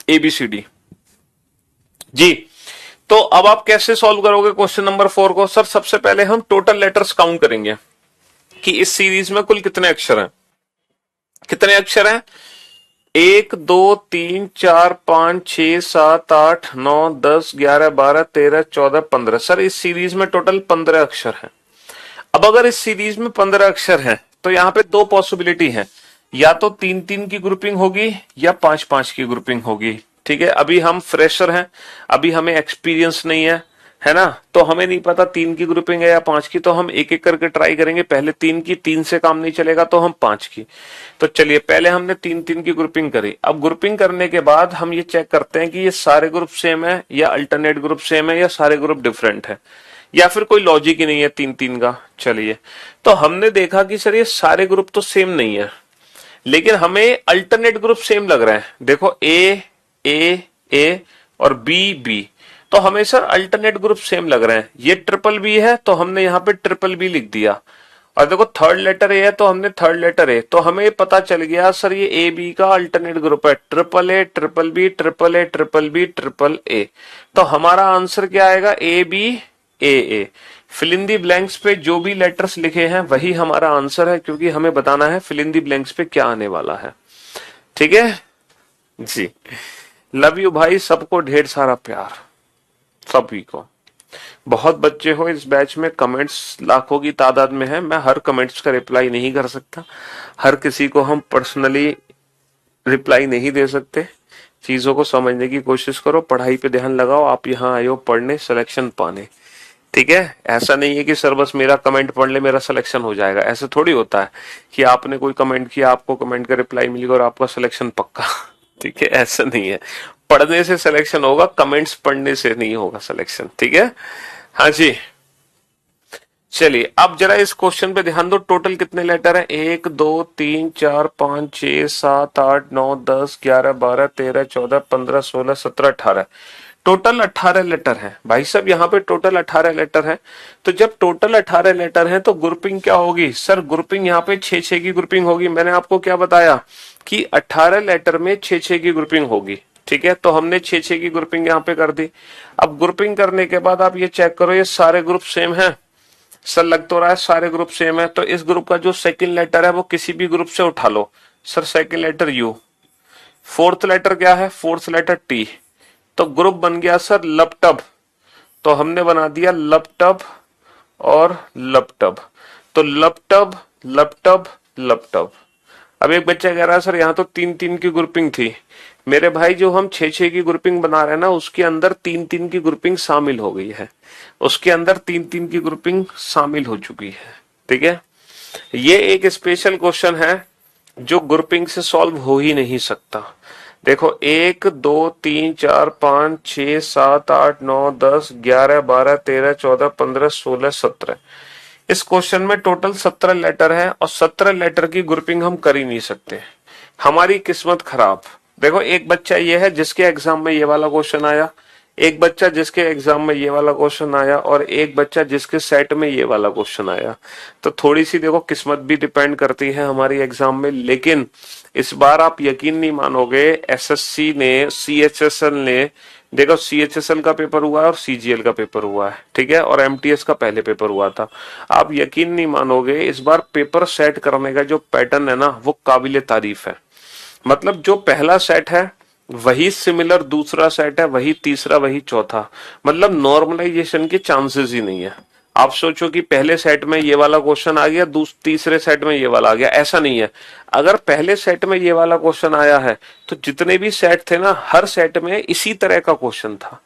[SPEAKER 1] एबीसीडी जी। तो अब आप कैसे सॉल्व करोगे क्वेश्चन नंबर 4 को? सर सबसे पहले हम टोटल लेटर्स काउंट करेंगे कि इस सीरीज में कुल कितने अक्षर हैं। कितने अक्षर हैं? 1 2 3 4 5 6 7 8 9 10 11 12 13 14 15। सर इस सीरीज में टोटल 15 अक्षर हैं। अब अगर इस सीरीज में 15 अक्षर हैं तो यहां पे 2 पॉसिबिलिटी है, या तो 3 3 की ग्रुपिंग होगी या 5 5 की ग्रुपिंग होगी, ठीक है। अभी हम फ्रेशर हैं, अभी हमें एक्सपीरियंस नहीं है ना, तो हमें नहीं पता 3 की ग्रुपिंग है या 5 की, तो हम एक एक करके ट्राई करेंगे। पहले 3 की, 3 से काम नहीं चलेगा तो हम 5 की। तो चलिए पहले हमने 3 3 की ग्रुपिंग करी। अब ग्रुपिंग करने के बाद हम ये चेक करते हैं कि ये सारे ग्रुप सेम है या अल्टरनेट ग्रुप सेम है या सारे ग्रुप डिफरेंट है, या फिर कोई लॉजिक ही नहीं है 3 3 का। चलिए, तो हमने देखा कि सर ये सारे ग्रुप तो सेम नहीं है, लेकिन हमें अल्टरनेट ग्रुप सेम लग रहा है। देखो ए और बी, तो हमें सर अल्टरनेट ग्रुप सेम लग रहे हैं। ये ट्रिपल बी है तो हमने यहाँ पे ट्रिपल बी लिख दिया, और देखो थर्ड लेटर ए है तो हमने थर्ड लेटर ए, तो हमें पता चल गया सर ये ए बी का अल्टरनेट ग्रुप है, triple A triple B triple A triple B triple A. तो हमारा आंसर क्या आएगा? A B A. Fill in the blanks पे जो भी लेटर्स लिखे हैं वही हमारा आंसर है, क्योंकि हमें बताना है फिल इन दी ब्लैंक्स पे क्या आने वाला है, ठीक है जी। लव यू भाई, सबको ढेर सारा प्यार, सभी को। बहुत बच्चे हो इस बैच में, कमेंट्स लाखों की तादाद में है, मैं हर कमेंट्स का रिप्लाई नहीं कर सकता, हर किसी को हम पर्सनली रिप्लाई नहीं दे सकते। चीजों को समझने की कोशिश करो, पढ़ाई पे ध्यान लगाओ। आप यहाँ आए हो पढ़ने, सिलेक्शन पाने, ठीक है। ऐसा नहीं है कि सर बस मेरा कमेंट पढ़ ले मेरा सिलेक्शन हो जाएगा, ऐसा थोड़ी होता है कि आपने कोई कमेंट किया, आपको कमेंट का रिप्लाई मिलेगा और आपका सिलेक्शन पक्का। ठीक है, ऐसा नहीं है, पढ़ने से सिलेक्शन होगा, कमेंट्स पढ़ने से नहीं होगा सिलेक्शन। ठीक है, हाँ जी। चलिए अब जरा इस क्वेश्चन पे ध्यान दो, टोटल कितने लेटर हैं? 1 2 3 4 5 6 7 8 9 10 11 12 13 14 15 16 17 18। टोटल 18 लेटर हैं भाई साहब, यहाँ पे टोटल 18 लेटर हैं। तो जब टोटल 18 लेटर हैं तो ग्रुपिंग क्या होगी सर? ग्रुपिंग यहाँ पे 6 की ग्रुपिंग होगी। मैंने आपको क्या बताया कि 18 लेटर में 6 की ग्रुपिंग होगी। ठीक है, तो हमने 6 की ग्रुपिंग यहाँ पे कर दी। अब ग्रुपिंग करने के बाद आप ये चेक करो, ये सारे ग्रुप सेम है सर? लग तो रहा है सारे ग्रुप सेम है। तो इस ग्रुप का जो सेकंड लेटर है वो किसी भी ग्रुप से उठा लो। Sir second letter U, fourth letter क्या है? Fourth letter T. तो ग्रुप बन गया सर लपटब। तो हमने बना दिया लपटब और लपटब। तो लपटब लपटब लपटब। अब एक बच्चा कह रहा है सर यहाँ तो 3 3 की ग्रुपिंग थी। मेरे भाई जो हम 6 की ग्रुपिंग बना रहे हैं ना, उसके अंदर 3 3 की ग्रुपिंग शामिल हो गई है। उसके अंदर 3 3 की ग्रुपिंग शामिल हो चुकी है। ठीक है, ये एक स्पेशल क्वेश्चन है जो ग्रुपिंग से सॉल्व हो ही नहीं सकता। देखो 1 2 3 4 5 6 7 8 9 10 11 12 13 14 15 16 17। इस क्वेश्चन में टोटल 17 लेटर हैं और 17 लेटर की ग्रुपिंग हम कर ही नहीं सकते। हमारी किस्मत खराब। देखो एक बच्चा ये है जिसके एग्जाम में ये वाला क्वेश्चन आया, एक बच्चा जिसके एग्जाम में ये वाला क्वेश्चन आया, और एक बच्चा जिसके सेट में ये वाला क्वेश्चन आया। तो थोड़ी सी देखो किस्मत भी डिपेंड करती है हमारी एग्जाम में। लेकिन इस बार आप यकीन नहीं मानोगे, एसएससी ने, सीएचएसएल ने, देखो सीएचएसएल का पेपर हुआ है और सीजीएल का पेपर हुआ है। ठीक है, और एमटीएस का पहले पेपर हुआ था। आप यकीन नहीं मानोगे, इस बार पेपर सेट करने का जो पैटर्न है ना, वो काबिले तारीफ है। मतलब जो पहला सेट है वही सिमिलर दूसरा सेट है, वही तीसरा, वही चौथा। मतलब नॉर्मलाइजेशन के चांसेस ही नहीं है। आप सोचो कि पहले सेट में ये वाला क्वेश्चन आ गया, तीसरे सेट में ये वाला आ गया, ऐसा नहीं है। अगर पहले सेट में ये वाला क्वेश्चन आया है तो जितने भी सेट थे ना, हर सेट में इसी तरह का क्वेश्चन था।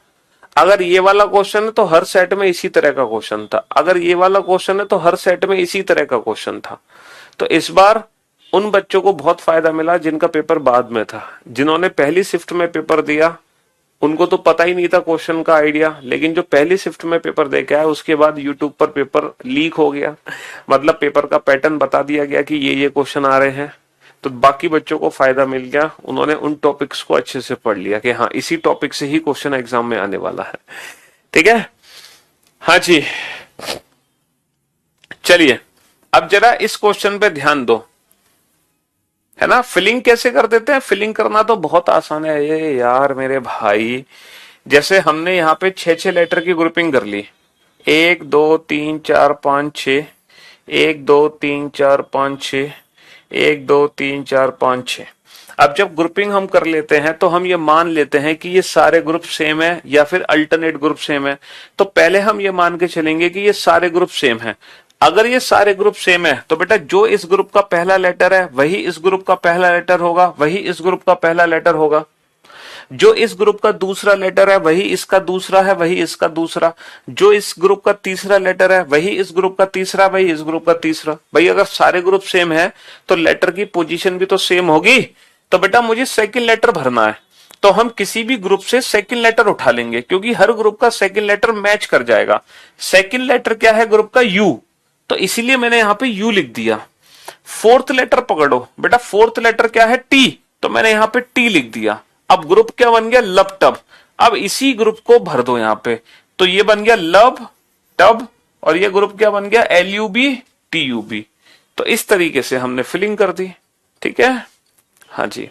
[SPEAKER 1] अगर ये वाला क्वेश्चन है तो हर सेट में इसी तरह का क्वेश्चन था। अगर ये वाला क्वेश्चन है तो हर सेट में इसी तरह का क्वेश्चन था। तो इस बार उन बच्चों को बहुत फायदा मिला जिनका पेपर बाद में था। जिन्होंने पहली शिफ्ट में पेपर दिया उनको तो पता ही नहीं था क्वेश्चन का आइडिया, लेकिन जो पहली शिफ्ट में पेपर दे के आया उसके बाद यूट्यूब पर पेपर लीक हो गया। मतलब पेपर का पैटर्न बता दिया गया कि ये क्वेश्चन आ रहे हैं। तो बाकी बच्चों को फायदा मिल गया, उन्होंने उन टॉपिक्स को अच्छे से पढ़ लिया कि हाँ इसी टॉपिक से ही क्वेश्चन एग्जाम में आने वाला है। ठीक है, हाँ जी। चलिए अब जरा इस क्वेश्चन पे ध्यान दो, है ना। फिलिंग कैसे कर देते हैं? फिलिंग करना तो बहुत आसान है ये यार मेरे भाई। जैसे हमने यहाँ पे 6 लेटर की ग्रुपिंग कर ली, 1 2 3 4 5 6, 1 2 3 4 5 6, 1 2 3 4 5 6। अब जब ग्रुपिंग हम कर लेते हैं तो हम ये मान लेते हैं कि ये सारे ग्रुप सेम है या फिर अल्टरनेट ग्रुप सेम है। तो पहले हम ये मान के चलेंगे कि ये सारे ग्रुप सेम है। अगर ये सारे ग्रुप सेम है तो बेटा जो इस ग्रुप का पहला लेटर है वही इस ग्रुप का पहला लेटर होगा, वही इस ग्रुप का पहला लेटर होगा। जो इस ग्रुप का दूसरा लेटर है वही इसका दूसरा है, वही इसका दूसरा। जो इस ग्रुप का तीसरा लेटर है वही इस ग्रुप का तीसरा, वही इस ग्रुप का तीसरा। भाई अगर सारे ग्रुप सेम है तो लेटर की पोजीशन भी तो सेम होगी। तो बेटा मुझे सेकंड लेटर भरना है, तो हम किसी भी ग्रुप से सेकंड लेटर उठा लेंगे क्योंकि हर ग्रुप का सेकंड लेटर मैच कर जाएगा। सेकंड लेटर क्या है ग्रुप का? यू। तो इसीलिए मैंने यहां पे यू लिख दिया। फोर्थ लेटर पकड़ो बेटा, फोर्थ लेटर क्या है? टी। तो मैंने यहां पे टी लिख दिया। अब ग्रुप क्या बन गया? लब टब। अब इसी ग्रुप को भर दो यहां पे, तो ये बन गया लब टब। और ये ग्रुप क्या बन गया? L U B T U B. तो इस तरीके से हमने फिलिंग कर दी। ठीक है, हाँ जी।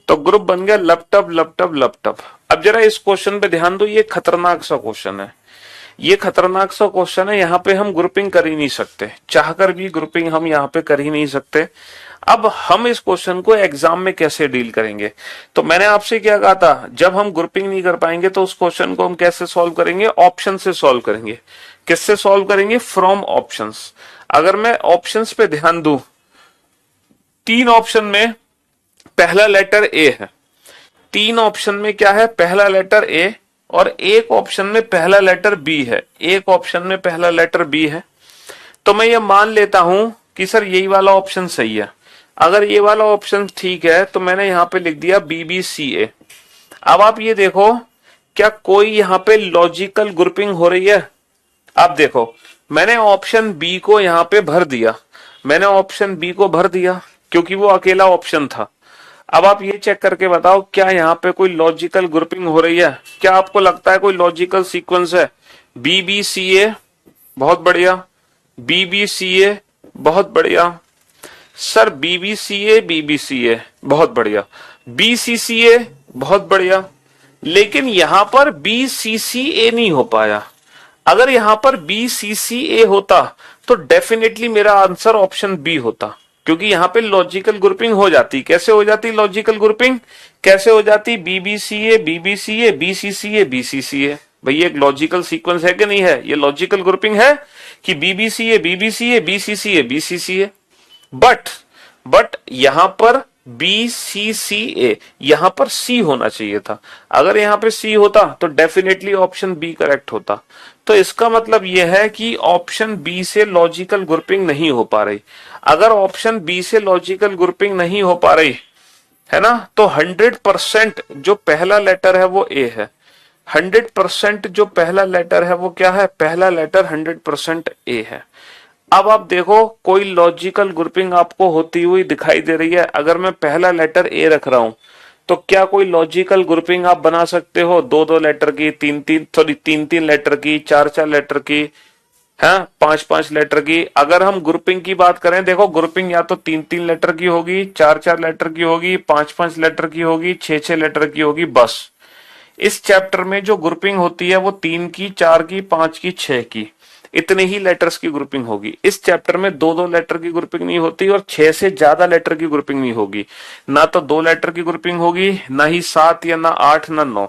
[SPEAKER 1] तो ग्रुप बन गया लपटब लपटब लपटब। अब जरा इस क्वेश्चन पे ध्यान दो, ये खतरनाक सा क्वेश्चन है। ये खतरनाक सा क्वेश्चन है, यहाँ पे हम ग्रुपिंग कर ही नहीं सकते, चाहकर भी ग्रुपिंग हम यहाँ पे कर ही नहीं सकते। अब हम इस क्वेश्चन को एग्जाम में कैसे डील करेंगे? तो मैंने आपसे क्या कहा था, जब हम ग्रुपिंग नहीं कर पाएंगे तो उस क्वेश्चन को हम कैसे सॉल्व करेंगे? ऑप्शन से सॉल्व करेंगे। किससे सॉल्व करेंगे? From options. अगर मैं ऑप्शंस पे ध्यान दूं, 3 ऑप्शन में पहला लेटर ए है, 3 ऑप्शन में क्या है? पहला लेटर ए, और एक ऑप्शन में पहला लेटर बी है, एक ऑप्शन में पहला लेटर बी है। तो मैं ये मान लेता हूं कि सर यही वाला ऑप्शन सही है। अगर ये वाला ऑप्शन ठीक है तो मैंने यहां पे लिख दिया BBCA। अब आप ये देखो, क्या कोई यहां पे लॉजिकल ग्रुपिंग हो रही है? आप देखो, मैंने ऑप्शन बी को यहां पे भर दिया, मैंने ऑप्शन बी को भर दिया क्योंकि वो अकेला ऑप्शन था। अब आप ये चेक करके बताओ, क्या यहाँ पे कोई लॉजिकल ग्रुपिंग हो रही है? क्या आपको लगता है कोई लॉजिकल सीक्वेंस है? BBCA, बहुत बढ़िया। BBCA, बहुत बढ़िया सर। BBCA, बहुत बढ़िया। BCCA, बहुत बढ़िया। लेकिन यहां पर BCCA नहीं हो पाया। अगर यहां पर BCCA होता तो डेफिनेटली मेरा आंसर ऑप्शन बी होता, क्योंकि यहां पे लॉजिकल ग्रुपिंग हो जाती। कैसे हो जाती लॉजिकल ग्रुपिंग? कैसे हो जाती? BBCA, BBCA, BCCA, BCCA। भाई ये एक लॉजिकल सीक्वेंस है कि नहीं है? ये लॉजिकल ग्रुपिंग है कि BBCA, BBCA, BCCA, BCCA। But यहां पर BCCA, यहां पर सी होना चाहिए था। अगर यहां पे सी होता तो डेफिनेटली ऑप्शन बी करेक्ट होता। तो इसका मतलब यह है कि ऑप्शन बी से लॉजिकल ग्रुपिंग नहीं हो पा रही। अगर ऑप्शन बी से लॉजिकल ग्रुपिंग नहीं हो पा रही है ना, तो 100% जो पहला लेटर है वो ए है। 100% जो पहला लेटर है वो क्या है? पहला लेटर 100% ए है। अब आप देखो, कोई लॉजिकल ग्रुपिंग आपको होती हुई दिखाई दे रही है? अगर मैं पहला लेटर ए रख रहा हूं तो क्या कोई लॉजिकल ग्रुपिंग आप बना सकते हो? दो दो लेटर की, तीन तीन लेटर की, चार चार लेटर की, है पांच पांच लेटर की। अगर हम ग्रुपिंग की बात करें, देखो ग्रुपिंग या तो तीन तीन लेटर की होगी, चार चार लेटर की होगी, पांच पांच लेटर की होगी, छह छह लेटर की होगी, बस। इस चैप्टर में जो ग्रुपिंग होती है वो तीन की, चार की, पांच की, छह की, इतने ही लेटर्स की ग्रुपिंग होगी। इस चैप्टर में दो दो लेटर की ग्रुपिंग नहीं होती और छह से ज्यादा लेटर की ग्रुपिंग नहीं होगी। ना तो दो लेटर की ग्रुपिंग होगी, ना ही सात, या ना आठ, ना नौ।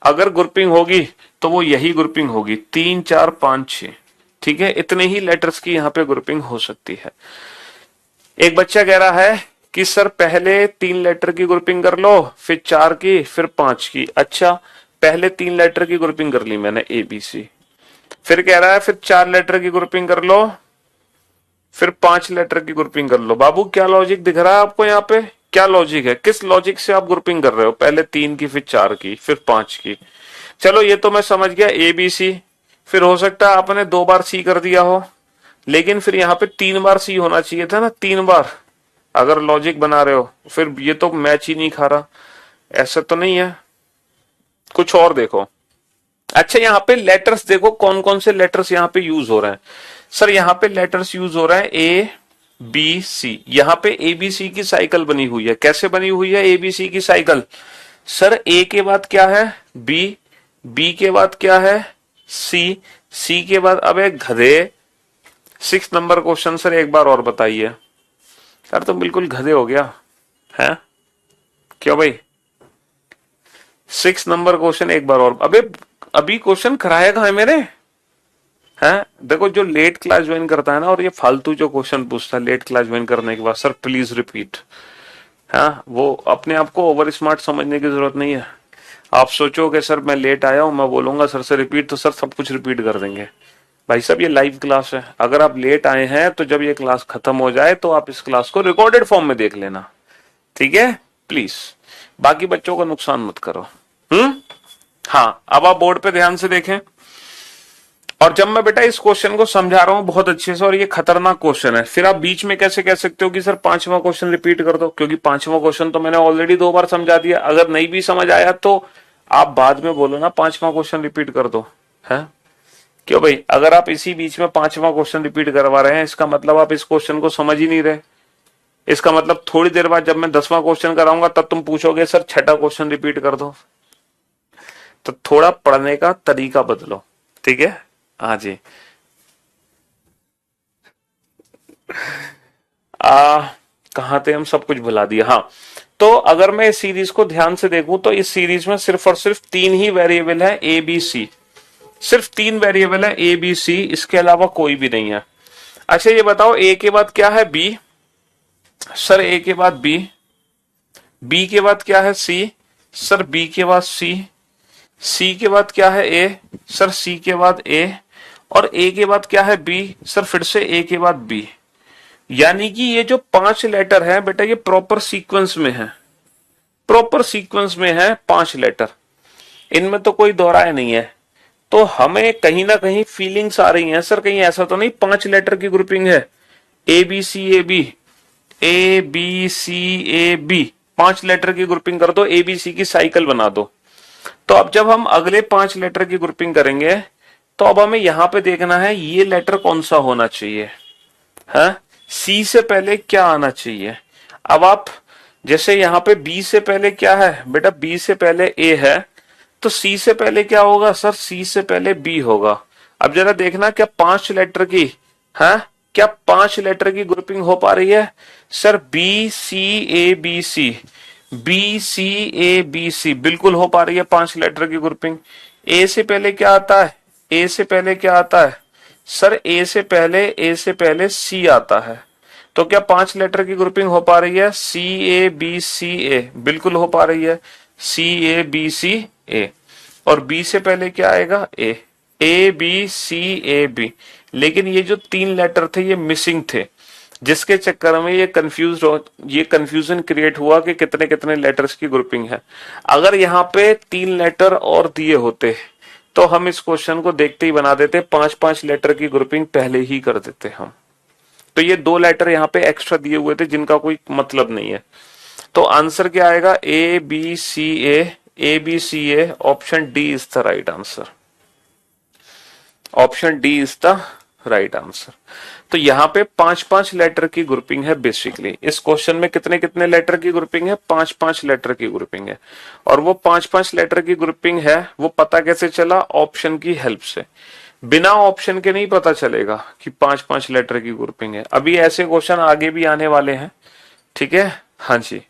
[SPEAKER 1] अगर ग्रुपिंग होगी तो वो यही ग्रुपिंग होगी, तीन, चार, पांच, छह। ठीक है, इतने ही लेटर्स की यहाँ पे ग्रुपिंग हो सकती है। एक बच्चा कह रहा है कि सर पहले तीन लेटर की ग्रुपिंग कर लो, फिर चार की, फिर पांच की। अच्छा, पहले तीन लेटर की ग्रुपिंग कर ली मैंने ABC। फिर कह रहा है फिर चार लेटर की ग्रुपिंग कर लो, फिर पांच लेटर की ग्रुपिंग कर लो। बाबू क्या लॉजिक दिख रहा है आपको यहाँ पे? क्या लॉजिक है? किस लॉजिक से आप ग्रुपिंग कर रहे हो? पहले तीन की, फिर चार की, फिर पांच की। चलो ये तो मैं समझ गया, ABC। फिर हो सकता है आपने दो बार सी कर दिया हो, लेकिन फिर यहाँ पे तीन बार सी होना चाहिए था ना, तीन बार। अगर लॉजिक बना रहे हो फिर ये तो मैच ही नहीं खा रहा। ऐसा तो नहीं है, कुछ और देखो। अच्छा, यहाँ पे लेटर्स देखो, कौन कौन से लेटर्स यहाँ पे यूज हो रहे हैं। सर यहाँ पे लेटर्स यूज हो रहे हैं ABC। यहाँ पे ABC की साइकिल बनी हुई है। कैसे बनी हुई है ABC की साइकिल? सर A के बाद क्या है? B के बाद क्या है? C के बाद, अब एक गधे, 6 नंबर क्वेश्चन सर एक बार और बताइए। सर तो बिल्कुल गधे हो गया है, क्यों भाई? 6 नंबर क्वेश्चन एक बार और। अबे अभी क्वेश्चन कराया कहाँ है मेरे? हैं, देखो जो लेट क्लास ज्वाइन करता है ना और ये फालतू जो क्वेश्चन पूछता है लेट क्लास ज्वाइन करने के बाद, सर प्लीज रिपीट, हाँ, वो अपने आप को ओवर स्मार्ट समझने की जरूरत नहीं है। आप सोचो कि सर मैं लेट आया हूं, मैं बोलूंगा सर से रिपीट, तो सर सब कुछ रिपीट कर देंगे। भाई साहब ये लाइव क्लास है, अगर आप लेट आए हैं तो जब ये क्लास खत्म हो जाए तो आप इस क्लास को रिकॉर्डेड फॉर्म में देख लेना, ठीक है? प्लीज बाकी बच्चों का नुकसान मत करो। हाँ, अब आप बोर्ड पे ध्यान से देखें। और जब मैं बेटा इस क्वेश्चन को समझा रहा हूं बहुत अच्छे से और ये खतरनाक क्वेश्चन है, फिर आप बीच में कैसे कह सकते हो कि सर पांचवा क्वेश्चन रिपीट कर दो? क्योंकि पांचवा क्वेश्चन तो मैंने ऑलरेडी दो बार समझा दिया। अगर नहीं भी समझ आया तो आप बाद में बोलो ना पांचवा क्वेश्चन रिपीट कर दो, है? क्यों भाई? अगर आप इसी बीच में पांचवा क्वेश्चन रिपीट करवा रहे हैं, इसका मतलब आप इस क्वेश्चन को समझ ही नहीं रहे। इसका मतलब थोड़ी देर बाद जब मैं 10वां क्वेश्चन कराऊंगा तब तुम पूछोगे सर छठा क्वेश्चन रिपीट कर दो। तो थोड़ा पढ़ने का तरीका बदलो, ठीक है? हाँ जी। कहाँ थे हम? सब कुछ भुला दिया। हाँ, तो अगर मैं इस सीरीज को ध्यान से देखूं तो इस सीरीज में सिर्फ और सिर्फ तीन ही वेरिएबल है ABC। सिर्फ तीन वेरिएबल है ABC, इसके अलावा कोई भी नहीं है। अच्छा ये बताओ A के बाद क्या है? B। सर A के बाद B के बाद क्या है? C। सर B के बाद C के बाद क्या है? A। सर C के बाद A। और A के बाद क्या है? B। सर फिर से A के बाद B। यानी कि ये जो 5 लेटर है बेटा ये प्रॉपर सीक्वेंस में है, प्रॉपर सीक्वेंस में है 5 लेटर, इनमें तो कोई दोहराया नहीं है। तो हमें कहीं ना कहीं फीलिंग्स आ रही हैं सर कहीं ऐसा तो नहीं 5 लेटर की ग्रुपिंग है, A B C A B, A B C A B, 5 letter की ग्रुपिंग कर दो, ए बी सी की साइकिल बना दो। तो अब जब हम अगले 5 लेटर की ग्रुपिंग करेंगे तो अब हमें यहां पे देखना है ये लेटर कौन सा होना चाहिए है, सी से पहले क्या आना चाहिए। अब आप जैसे यहां पे बी से पहले क्या है बेटा, बी से पहले ए है, तो सी से पहले क्या होगा सर, सी से पहले बी होगा। अब जरा देखना क्या 5 लेटर की है, क्या 5 लेटर की ग्रुपिंग हो पा रही है sir, B C A B C, B C A B C बिल्कुल हो पा रही है 5 लेटर की ग्रुपिंग। ए से पहले क्या आता है, ए से पहले क्या आता है सर, ए से पहले सी आता है, तो क्या 5 लेटर की ग्रुपिंग हो पा रही है, सी ए बी सी ए बिल्कुल हो पा रही है, सी ए बी सी ए। और बी से पहले क्या आएगा, A B C A B. लेकिन ये जो 3 लेटर थे ये मिसिंग थे, जिसके चक्कर में ये कंफ्यूजन क्रिएट हुआ कि कितने कितने लेटर्स की ग्रुपिंग है। अगर यहाँ पे 3 लेटर और दिए होते तो हम इस क्वेश्चन को देखते ही बना देते, 5-5 लेटर की ग्रुपिंग पहले ही कर देते हम। तो ये 2 लेटर यहाँ पे एक्स्ट्रा दिए हुए थे जिनका कोई मतलब नहीं है। तो आंसर क्या आएगा, A B C A B C A, option D is the right answer, option D is the right answer. तो यहाँ पे 5-5 लेटर की ग्रुपिंग है बेसिकली। इस क्वेश्चन में कितने कितने लेटर की ग्रुपिंग है, 5-5 लेटर की ग्रुपिंग है। और वो 5-5 लेटर की ग्रुपिंग है वो पता कैसे चला, ऑप्शन की हेल्प से। बिना ऑप्शन के नहीं पता चलेगा कि 5-5 लेटर की ग्रुपिंग है। अभी ऐसे क्वेश्चन आगे भी आने वाले हैं, ठीक है। हाँ जी,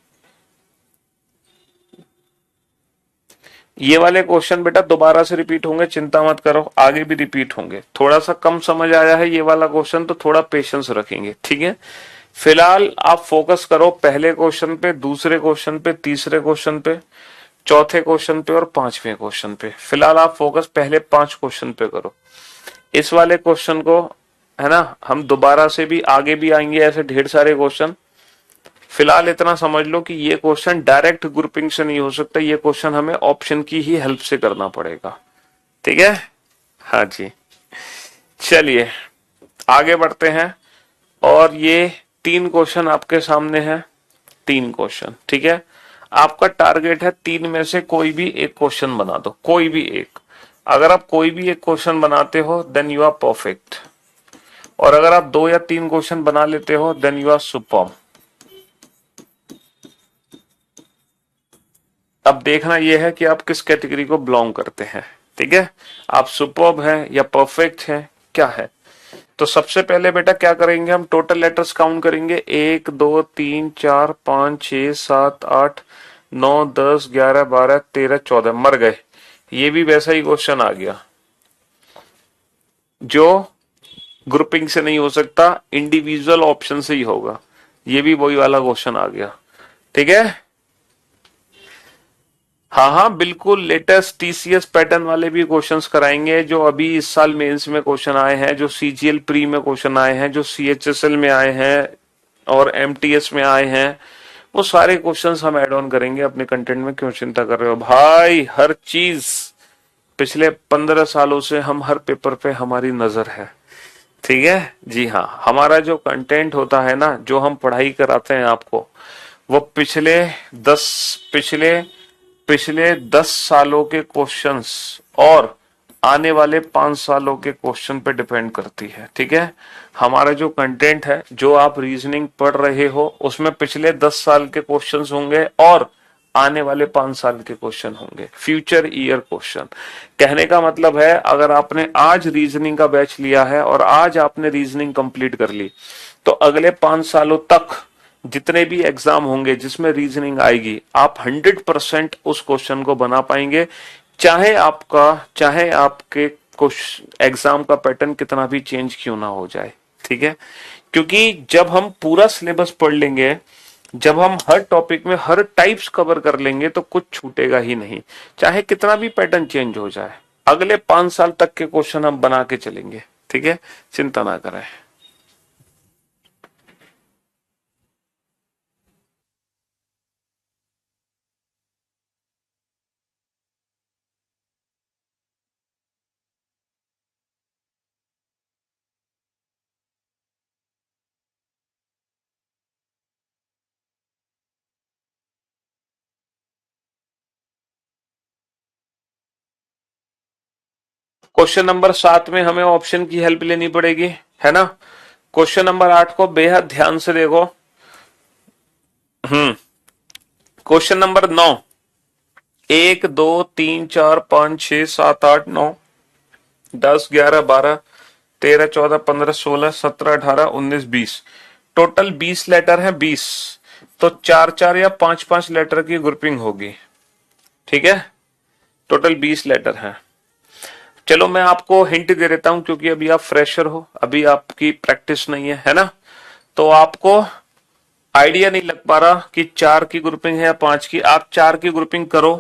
[SPEAKER 1] ये वाले क्वेश्चन बेटा दोबारा से रिपीट होंगे, चिंता मत करो, आगे भी रिपीट होंगे। थोड़ा सा कम समझ आया है ये वाला क्वेश्चन तो थोड़ा पेशेंस रखेंगे, ठीक है। फिलहाल आप फोकस करो पहले क्वेश्चन पे, दूसरे क्वेश्चन पे, तीसरे क्वेश्चन पे, चौथे क्वेश्चन पे और 5वें क्वेश्चन पे। फिलहाल आप फोकस पहले 5 क्वेश्चन पे करो। इस वाले क्वेश्चन को है ना हम दोबारा से भी आगे भी आएंगे, ऐसे ढेर सारे क्वेश्चन। फिलहाल इतना समझ लो कि ये क्वेश्चन डायरेक्ट ग्रुपिंग से नहीं हो सकता, ये क्वेश्चन हमें ऑप्शन की ही हेल्प से करना पड़ेगा, ठीक है। हाँ जी, चलिए आगे बढ़ते हैं। और ये 3 क्वेश्चन आपके सामने है, 3 क्वेश्चन, ठीक है। आपका टारगेट है 3 में से कोई भी एक क्वेश्चन बना दो, कोई भी एक। अगर आप कोई भी एक क्वेश्चन बनाते हो देन यू आर परफेक्ट, और अगर आप 2 या 3 क्वेश्चन बना लेते हो देन यू आर सुपर्ब। अब देखना यह है कि आप किस कैटेगरी को बिलोंग करते हैं, ठीक है। आप सुपर्ब हैं या परफेक्ट हैं, क्या है। तो सबसे पहले बेटा क्या करेंगे, हम टोटल लेटर्स काउंट करेंगे, 1 2 3 4 5 6 7 8 9 10 11 12 13 14, मर गए। ये भी वैसा ही क्वेश्चन आ गया जो ग्रुपिंग से नहीं हो सकता, इंडिविजुअल ऑप्शन से ही होगा। ये भी वही वाला क्वेश्चन आ गया, ठीक है। हाँ हाँ बिल्कुल, लेटेस्ट टीसीएस पैटर्न वाले भी क्वेश्चंस कराएंगे, जो अभी इस साल मेंस में क्वेश्चन आए हैं, जो सीजीएल प्री में क्वेश्चन आए हैं, जो सीएचएसएल में आए हैं और एमटीएस में आए हैं, वो सारे क्वेश्चंस हम ऐड ऑन करेंगे अपने कंटेंट में। क्यों चिंता कर रहे हो भाई, हर चीज पिछले 15 सालों से हम हर पेपर पे हमारी नजर है, ठीक है जी। हाँ, हमारा जो कंटेंट होता है ना, जो हम पढ़ाई कराते हैं आपको, वो पिछले 10 सालों के क्वेश्चंस और आने वाले 5 सालों के क्वेश्चन पे डिपेंड करती है, ठीक है। हमारा जो कंटेंट है, जो आप रीजनिंग पढ़ रहे हो, उसमें पिछले 10 साल के क्वेश्चंस होंगे और आने वाले 5 साल के क्वेश्चन होंगे, फ्यूचर ईयर क्वेश्चन। कहने का मतलब है अगर आपने आज रीजनिंग का बैच लिया है और आज आपने रीजनिंग कंप्लीट कर ली, तो अगले 5 सालों तक जितने भी एग्जाम होंगे जिसमें रीजनिंग आएगी, आप 100% उस क्वेश्चन को बना पाएंगे, चाहे आपके एग्जाम का पैटर्न कितना भी चेंज क्यों ना हो जाए, ठीक है। क्योंकि जब हम पूरा सिलेबस पढ़ लेंगे, जब हम हर टॉपिक में हर टाइप्स कवर कर लेंगे, तो कुछ छूटेगा ही नहीं, चाहे कितना भी पैटर्न चेंज हो जाए। अगले 5 साल तक के क्वेश्चन हम बना के चलेंगे, ठीक है, चिंता ना करें। क्वेश्चन नंबर 7 में हमें ऑप्शन की हेल्प लेनी पड़ेगी, है ना। क्वेश्चन नंबर 8 को बेहद ध्यान से देखो। क्वेश्चन नंबर 9, 1 2 3 4 5 6 7 8 9 10 11 12 13 14 15 16 17 18 19 20, टोटल 20 लेटर हैं। 20 तो 4 4 या 5 5 लेटर की ग्रुपिंग होगी, ठीक है। टोटल 20 लेटर हैं। चलो मैं आपको हिंट दे देता हूं, क्योंकि अभी आप फ्रेशर हो, अभी आपकी प्रैक्टिस नहीं है ना, तो आपको आइडिया नहीं लग पा रहा कि 4 की ग्रुपिंग है या 5 की। आप 4 की ग्रुपिंग करो,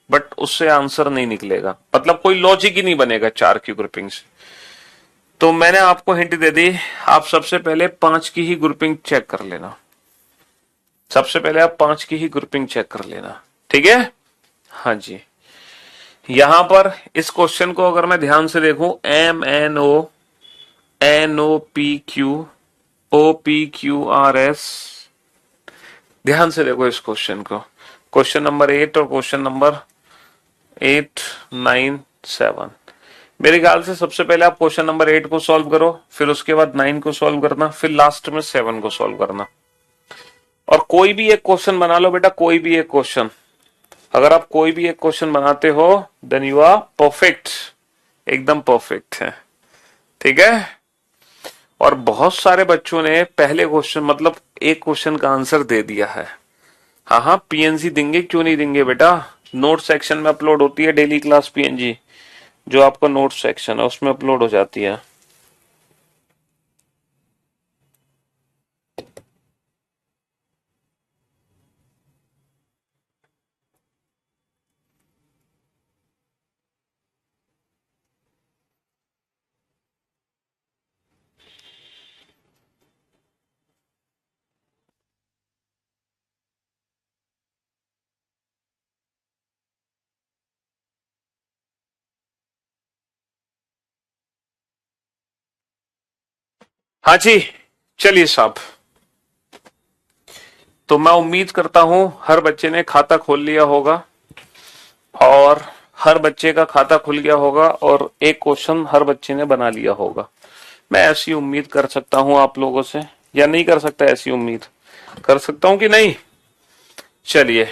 [SPEAKER 1] बट उससे आंसर नहीं निकलेगा, मतलब कोई लॉजिक ही नहीं बनेगा 4 की ग्रुपिंग से। तो मैंने आपको हिंट दे दी, आप सबसे पहले 5 की ही ग्रुपिंग चेक कर लेना। सबसे पहले आप 5 की ही ग्रुपिंग चेक कर लेना, ठीक है। हाँ जी, यहां पर इस क्वेश्चन को अगर मैं ध्यान से देखूं, MNO, NOPQ, OPQRS, ध्यान से देखो इस क्वेश्चन को। क्वेश्चन नंबर 8 और क्वेश्चन नंबर 8, 9, 7। मेरे ख्याल से सबसे पहले आप क्वेश्चन नंबर 8 को सॉल्व करो, फिर उसके बाद 9 को सॉल्व करना, फिर लास्ट में 7 को सॉल्व करना। और कोई भी एक क्वेश्चन बना लो बेटा, कोई भी एक क्वेश्चन। अगर आप कोई भी एक क्वेश्चन बनाते हो, देन यू आर परफेक्ट, एकदम परफेक्ट है, ठीक है। और बहुत सारे बच्चों ने पहले क्वेश्चन, मतलब एक क्वेश्चन का आंसर दे दिया है। हाँ हाँ, पीएनजी देंगे, क्यों नहीं देंगे बेटा। नोट सेक्शन में अपलोड होती है डेली क्लास पीएनजी, जो आपका नोट सेक्शन है उसमें अपलोड हो जाती है। हाँ जी, चलिए साहब। तो मैं उम्मीद करता हूं हर बच्चे ने खाता खोल लिया होगा, और हर बच्चे का खाता खुल गया होगा, और एक क्वेश्चन हर बच्चे ने बना लिया होगा। मैं ऐसी उम्मीद कर सकता हूं आप लोगों से, या नहीं कर सकता? ऐसी उम्मीद कर सकता हूं कि नहीं? चलिए,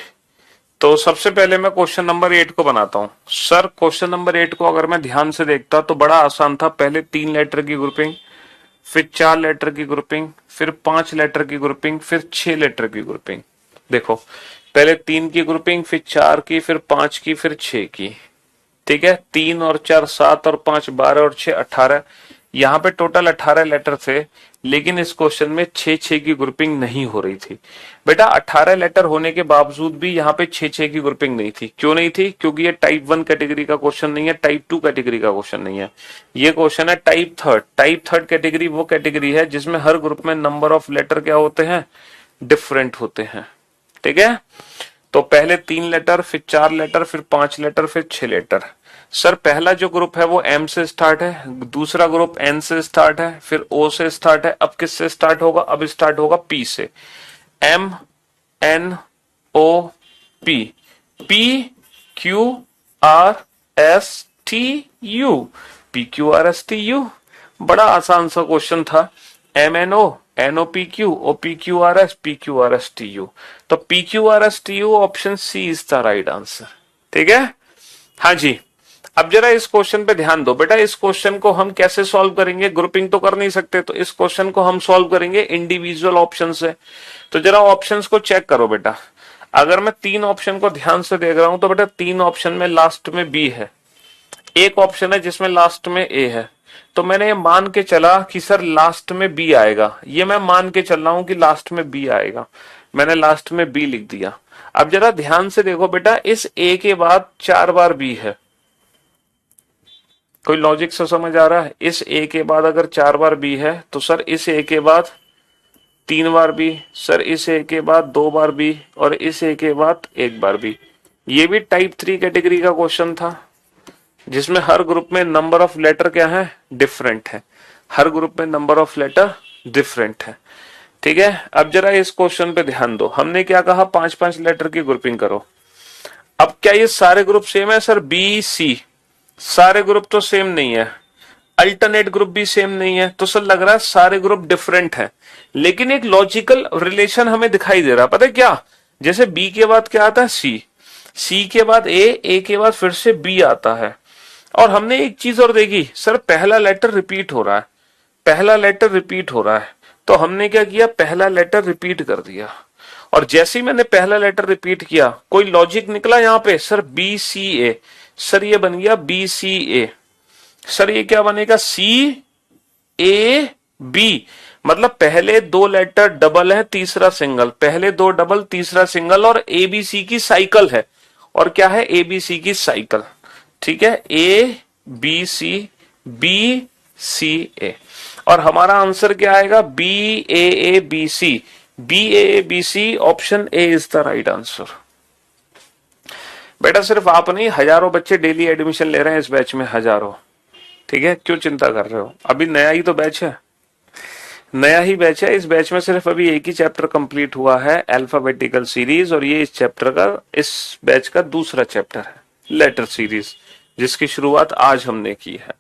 [SPEAKER 1] तो सबसे पहले मैं क्वेश्चन नंबर 8 को बनाता हूं। सर, क्वेश्चन नंबर 8 को अगर मैं ध्यान से देखता तो बड़ा आसान था। पहले 3 लेटर की ग्रुपिंग, फिर 4 लेटर की ग्रुपिंग, फिर 5 लेटर की ग्रुपिंग, फिर 6 लेटर की ग्रुपिंग। देखो, पहले 3 की ग्रुपिंग, फिर 4 की, फिर 5 की, फिर 6 की, ठीक है। 3 और 4 7 और 5 12 और 6 18। यहाँ पे टोटल 18 लेटर थे, लेकिन इस क्वेश्चन में 6 की ग्रुपिंग नहीं हो रही थी। बेटा 18 लेटर होने के बावजूद भी यहाँ पे 6 की ग्रुपिंग नहीं थी। क्यों नहीं थी? क्योंकि ये टाइप 1 कैटेगरी का क्वेश्चन नहीं है, टाइप 2 कैटेगरी का क्वेश्चन नहीं है। ये क्वेश्चन है type third. Type third category वो कैटेगरी है जिसमें हर ग्रुप में नंबर ऑफ लेटर क्या होते हैं? डिफरेंट होते हैं, ठीक है। तो पहले 3 लेटर, फिर 4 लेटर, फिर 5 लेटर, फिर 6 लेटर। सर, पहला जो ग्रुप है वो एम से स्टार्ट है, दूसरा ग्रुप एन से स्टार्ट है, फिर ओ से स्टार्ट है। अब किससे स्टार्ट होगा? अब स्टार्ट होगा पी से। M N O P, P Q R S T U, P Q R S T U. बड़ा आसान सा क्वेश्चन था। M N O, N O P Q, O P Q R S, P Q R S T U. तो P Q R S T U, option C is the right answer, ठीक है। हाँ जी, अब जरा इस क्वेश्चन पे ध्यान दो बेटा। इस क्वेश्चन को हम कैसे सॉल्व करेंगे? ग्रुपिंग तो कर नहीं सकते, तो इस क्वेश्चन को हम सॉल्व करेंगे इंडिविजुअल ऑप्शन से। तो जरा ऑप्शंस को चेक करो बेटा। अगर मैं 3 ऑप्शन को ध्यान से देख रहा हूं तो बेटा 3 ऑप्शन में लास्ट में बी है, एक ऑप्शन है जिसमें लास्ट में ए है। तो मैंने ये मान के चला कि सर लास्ट में बी आएगा, ये मैं मान के चल रहा हूं कि लास्ट में बी आएगा। मैंने लास्ट में बी लिख दिया। अब जरा ध्यान से देखो बेटा, इस ए के बाद 4 बार बी है। कोई लॉजिक से समझ आ रहा है? इस ए के बाद अगर 4 बार बी है, तो सर इस ए के बाद 3 बार बी, सर इस ए के बाद 2 बार बी, और इस ए के बाद 1 बार बी। ये भी टाइप 3 कैटेगरी का क्वेश्चन था, जिसमें हर ग्रुप में नंबर ऑफ लेटर क्या है? डिफरेंट है। हर ग्रुप में नंबर ऑफ लेटर डिफरेंट है, ठीक है। अब जरा इस क्वेश्चन पे ध्यान दो। हमने क्या कहा? 5 5 लेटर की ग्रुपिंग करो। अब क्या ये सारे ग्रुप सेम है? सर बी सी, सारे ग्रुप तो सेम नहीं है, अल्टरनेट ग्रुप भी सेम नहीं है, तो सर लग रहा है सारे ग्रुप डिफरेंट हैं। लेकिन एक लॉजिकल रिलेशन हमें दिखाई दे रहा है, पता है क्या? जैसे बी के बाद क्या आता है? सी, सी के बाद ए के बाद फिर से बी आता है। और हमने एक चीज और देखी सर, पहला लेटर रिपीट हो रहा है, पहला लेटर रिपीट हो रहा है। तो हमने क्या किया, पहला लेटर रिपीट कर दिया। और जैसे ही मैंने पहला लेटर रिपीट किया, कोई लॉजिक निकला यहां पे सर, बी सी ए। सर ये बन गया बी सी ए। सर ये क्या बनेगा? सी ए बी। मतलब पहले दो लेटर डबल है, तीसरा सिंगल, पहले दो डबल तीसरा सिंगल, और एबीसी की साइकिल है। और क्या है? एबीसी की साइकिल। ठीक है, ए बी सी ए। और हमारा आंसर क्या आएगा? B A B C. B A B C, option A is the right answer. बेटा सिर्फ आप नहीं, हजारों बच्चे डेली एडमिशन ले रहे हैं इस बैच में, हजारों। ठीक है, क्यों चिंता कर रहे हो? अभी नया ही तो बैच है, नया ही बैच है। इस बैच में सिर्फ अभी एक ही चैप्टर कंप्लीट हुआ है, अल्फाबेटिकल सीरीज, और ये इस चैप्टर का, इस बैच का दूसरा चैप्टर है, लेटर सीरीज, जिसकी शुरुआत आज हमने की है।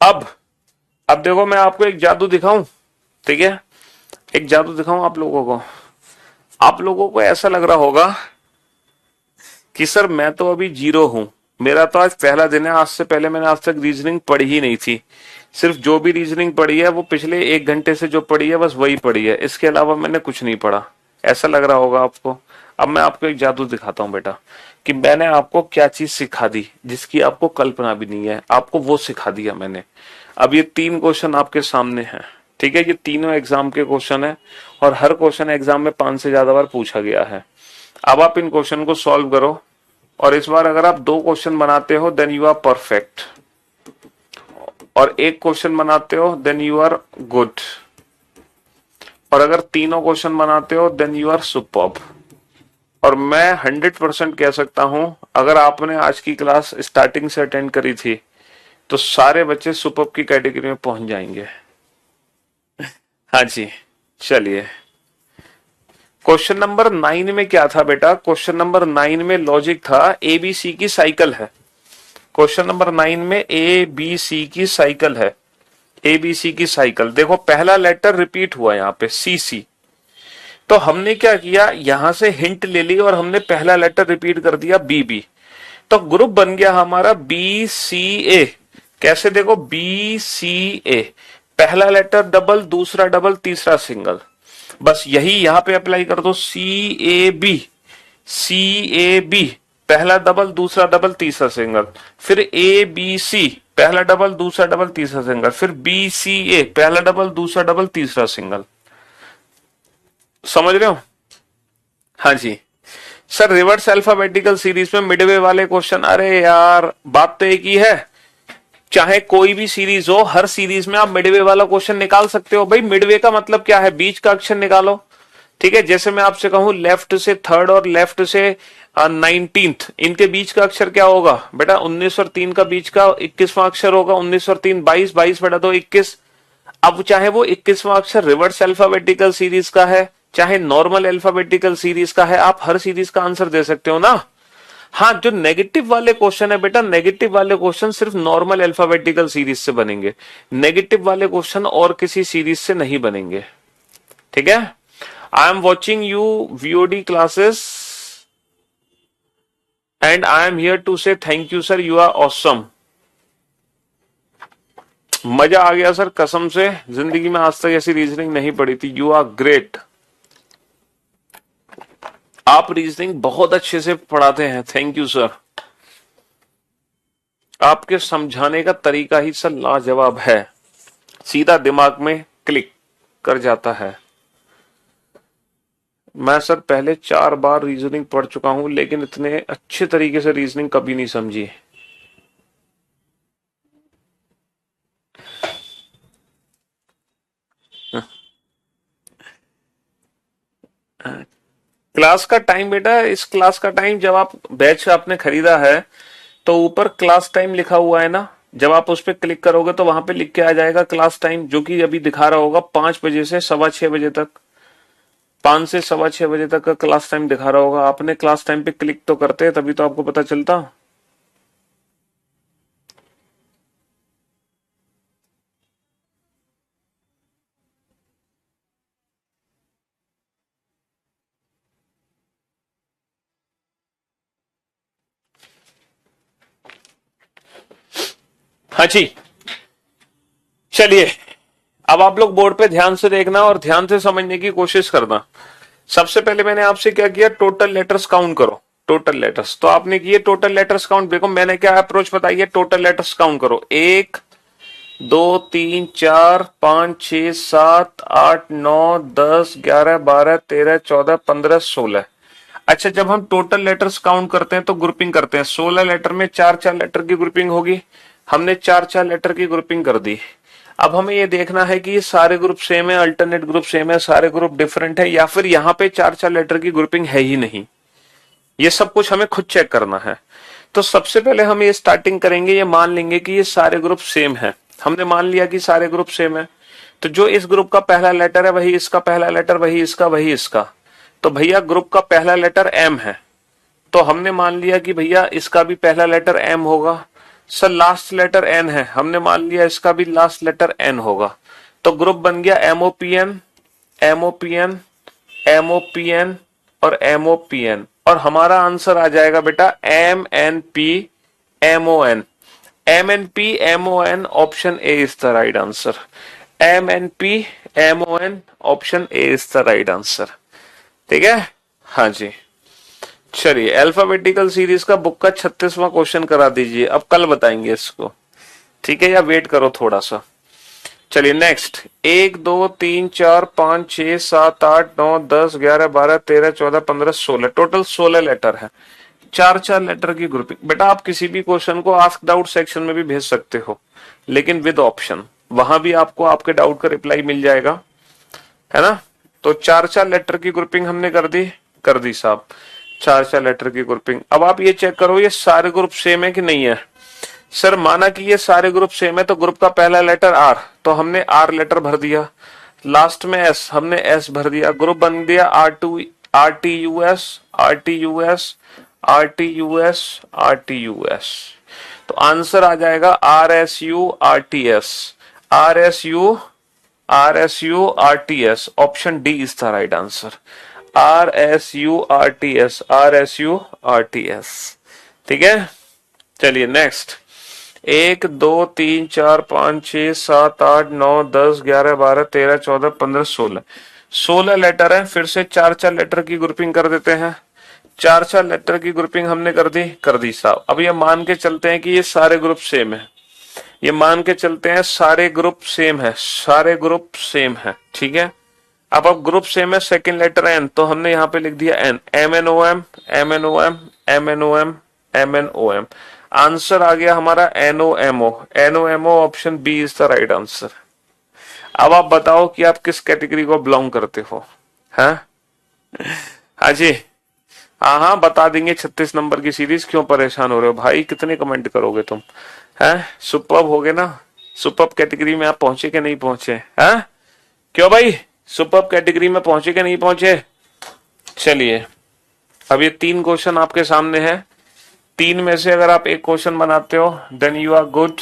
[SPEAKER 1] अब अब देखो, मैं आपको एक जादू दिखाऊं, ठीक है? एक जादू दिखाऊं आप लोगों को। आप लोगों को ऐसा लग रहा होगा कि सर मैं तो अभी जीरो हूं, मेरा तो आज पहला दिन है, आज से पहले मैंने आज तक रीजनिंग पढ़ी ही नहीं थी, सिर्फ जो भी रीजनिंग पढ़ी है वो पिछले 1 घंटे से जो पढ़ी है बस वही पढ़ी है, इसके अलावा मैंने कुछ नहीं पढ़ा। ऐसा लग रहा होगा आपको। अब मैं आपको एक जादू दिखाता हूं बेटा, कि मैंने आपको क्या चीज सिखा दी जिसकी आपको कल्पना भी नहीं है, आपको वो सिखा दिया मैंने। अब ये 3 क्वेश्चन आपके सामने हैं, ठीक है? ये तीनों एग्जाम के क्वेश्चन है, और हर क्वेश्चन एग्जाम में 5 से ज्यादा बार पूछा गया है। अब आप इन क्वेश्चन को सॉल्व करो, और इस बार अगर आप 2 क्वेश्चन बनाते हो देन यू आर परफेक्ट, और 1 क्वेश्चन बनाते हो देन यू आर गुड, और अगर तीनों क्वेश्चन बनाते हो देन यू आर सुपर्ब। और मैं 100% कह सकता हूं, अगर आपने आज की क्लास स्टार्टिंग से अटेंड करी थी तो सारे बच्चे सुपर्ब की कैटेगरी में पहुंच जाएंगे। हाँ जी, चलिए। क्वेश्चन नंबर 9 में क्या था बेटा? क्वेश्चन नंबर 9 में लॉजिक था एबीसी की साइकिल है। क्वेश्चन नंबर 9 में ए बी सी की साइकिल है, एबीसी की साइकिल। देखो पहला लेटर रिपीट हुआ यहाँ पे, सी सी। तो हमने क्या किया, यहां से हिंट ले ली और हमने पहला लेटर रिपीट कर दिया बी बी। तो ग्रुप बन गया हमारा बी सी ए। कैसे? देखो बी सी ए, पहला लेटर डबल, दूसरा डबल, तीसरा सिंगल। बस यही यहां पे अप्लाई कर दो, C A B. C A B, पहला डबल, दूसरा डबल, तीसरा सिंगल। फिर ए बी सी, पहला डबल, दूसरा डबल, तीसरा सिंगल। फिर बी सी ए, पहला डबल, दूसरा डबल, तीसरा सिंगल। समझ रहे हो? हाँ जी सर। रिवर्स अल्फाबेटिकल सीरीज में मिडवे वाले क्वेश्चन, अरे यार बात तो एक ही है, चाहे कोई भी सीरीज हो, हर सीरीज में आप मिडवे वाला क्वेश्चन निकाल सकते हो। भाई मिडवे का मतलब क्या है? बीच का अक्षर निकालो। ठीक है, जैसे मैं आपसे कहूं लेफ्ट से थर्ड और लेफ्ट से 19th, इनके बीच का अक्षर क्या होगा बेटा? 19 और 3 का बीच का 21वां अक्षर होगा। 19 और 3 22, 22 बटा 2 21। अब चाहे वो 21वां अक्षर रिवर्स अल्फाबेटिकल सीरीज का है, चाहे नॉर्मल अल्फाबेटिकल सीरीज का है, आप हर सीरीज का आंसर दे सकते हो ना। हाँ, जो नेगेटिव वाले क्वेश्चन है बेटा, नेगेटिव वाले क्वेश्चन सिर्फ नॉर्मल अल्फाबेटिकल सीरीज से बनेंगे, नेगेटिव वाले क्वेश्चन और किसी सीरीज से नहीं बनेंगे। ठीक है? I am watching you VOD classes and I am here to say thank you sir, you are awesome. मजा आ गया सर, कसम से जिंदगी में आज तक ऐसी रीजनिंग नहीं पढ़ी थी। यू आर ग्रेट, आप रीजनिंग बहुत अच्छे से पढ़ाते हैं, थैंक यू सर। आपके समझाने का तरीका ही सर लाजवाब है, सीधा दिमाग में क्लिक कर जाता है। मैं सर पहले 4 बार रीजनिंग पढ़ चुका हूं, लेकिन इतने अच्छे तरीके से रीजनिंग कभी नहीं समझी। क्लास का टाइम बेटा, इस क्लास का टाइम जब आप बैच आपने खरीदा है तो ऊपर क्लास टाइम लिखा हुआ है ना, जब आप उस पर क्लिक करोगे तो वहां पे लिख के आ जाएगा क्लास टाइम, जो कि अभी दिखा रहा होगा 5 बजे से 6:15 बजे तक। 5 से 6:15 तक का क्लास टाइम दिखा रहा होगा। आपने क्लास टाइम पे क्लिक तो करते हैं, तभी तो आपको पता चलता। हाँ जी, चलिए अब आप लोग बोर्ड पे ध्यान से देखना और ध्यान से समझने की कोशिश करना। सबसे पहले मैंने आपसे क्या किया, टोटल लेटर्स काउंट करो। टोटल लेटर्स तो आपने किए, टोटल लेटर्स काउंट। देखो मैंने क्या अप्रोच बताई है, टोटल लेटर्स काउंट करो। 1 2 3 4 5 6 7 8 9 10 11 12 13 14 15 16। अच्छा, जब हम टोटल लेटर्स काउंट करते हैं तो ग्रुपिंग करते हैं। 16 लेटर में 4 4 लेटर की ग्रुपिंग होगी। हमने 4 4 लेटर की ग्रुपिंग कर दी। अब हमें ये देखना है कि ये सारे ग्रुप सेम है, अल्टरनेट ग्रुप सेम है, सारे ग्रुप डिफरेंट है, या फिर यहाँ पे 4 4 लेटर की ग्रुपिंग है ही नहीं। ये सब कुछ हमें खुद चेक करना है। तो सबसे पहले हम ये स्टार्टिंग करेंगे, ये मान लेंगे कि ये सारे ग्रुप सेम है। हमने मान लिया कि सारे ग्रुप सेम है, तो जो इस ग्रुप का पहला लेटर है वही इसका पहला लेटर, वही इसका वही इसका। तो भैया ग्रुप का पहला लेटर एम है, तो हमने मान लिया कि भैया इसका भी पहला लेटर एम होगा। सर लास्ट लेटर एन है, हमने मान लिया इसका भी लास्ट लेटर एन होगा। तो ग्रुप बन गया एमओपीएन, एमओपीएन, एमओपीएन और एमओपीएन। और हमारा आंसर आ जाएगा बेटा M N P MON. M N P MON, option A is the right answer. M N P MON, option A is the right answer. ठीक है, हाँ जी। चलिए अल्फाबेटिकल सीरीज का बुक का 36वां क्वेश्चन करा दीजिए, अब कल बताएंगे इसको। ठीक है, या वेट करो थोड़ा सा। चलिए नेक्स्ट, 1 2 3 4 5 6 7 8 9 10 11 12 13 14 15 16, टोटल 16 लेटर है। 4 4 लेटर की ग्रुपिंग। बेटा आप किसी भी क्वेश्चन को आस्क डाउट सेक्शन में भी भेज सकते हो, लेकिन विद ऑप्शन, वहां भी आपको आपके डाउट का रिप्लाई मिल जाएगा, है ना। तो 4 4 लेटर की ग्रुपिंग हमने कर दी साहब। 4 4 लेटर की ग्रुपिंग। अब आप ये चेक करो ये सारे ग्रुप सेम है कि नहीं है। सर माना कि ये सारे ग्रुप सेम है, तो ग्रुप का पहला लेटर आर, तो हमने आर लेटर भर दिया। लास्ट में एस, हमने एस भर दिया। ग्रुप बन दिया R two, R T U S, R T U S, R T U S, R T U S. तो आंसर आ जाएगा R S U R T S, R S U, R S U R T S, option D is the right answer. R S U R T S, R S U R T S. ठीक है, चलिए नेक्स्ट, 1 2 3 4 5 6 7 8 9 10 11 12 13 14 15 16, 16 लेटर है। फिर से 4 4 लेटर की ग्रुपिंग कर देते हैं। 4 4 लेटर की ग्रुपिंग हमने कर दी साहब। अब ये मान के चलते हैं कि ये सारे ग्रुप सेम है, ये मान के चलते हैं सारे ग्रुप सेम है, सारे ग्रुप सेम है। ठीक है, अब ग्रुप सेम है, सेकंड लेटर एन, तो हमने यहाँ पे लिख दिया N, M N O M, M N O M, M N O M, M N O M. Answer आ गया हमारा NOMO, NOMO, option B is the right answer. अब आप बताओ कि आप किस कैटेगरी को बिलोंग करते हो, हैं? हाँ जी, हाँ हाँ बता देंगे। 36 नंबर की सीरीज, क्यों परेशान हो रहे हो भाई, कितने कमेंट करोगे तुम, हैं? सुपर्ब हो गए ना, सुपर्ब कैटेगरी में आप पहुंचे कि नहीं पहुंचे, हैं? क्यों भाई, सुपर्ब कैटेगरी में पहुंचे कि नहीं पहुंचे? चलिए अब ये 3 क्वेश्चन आपके सामने है। 3 में से अगर आप एक क्वेश्चन बनाते हो then you are good,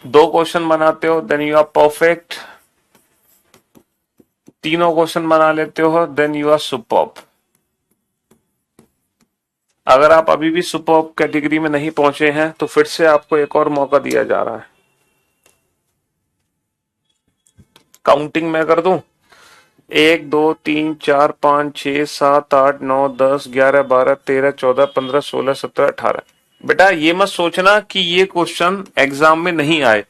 [SPEAKER 1] 2 question बनाते हो देन यू आर परफेक्ट, तीनों क्वेश्चन बना लेते हो देन यू आर सुपर्ब। अगर आप अभी भी सुपर्ब कैटेगरी में नहीं पहुंचे हैं तो फिर से आपको एक और मौका दिया जा रहा है। काउंटिंग मैं कर दूं, 1 2 3 4 5 6 7 8 9 10 11 12 13 14 15 16 17 18। बेटा ये मत सोचना कि ये क्वेश्चन एग्जाम में नहीं आए,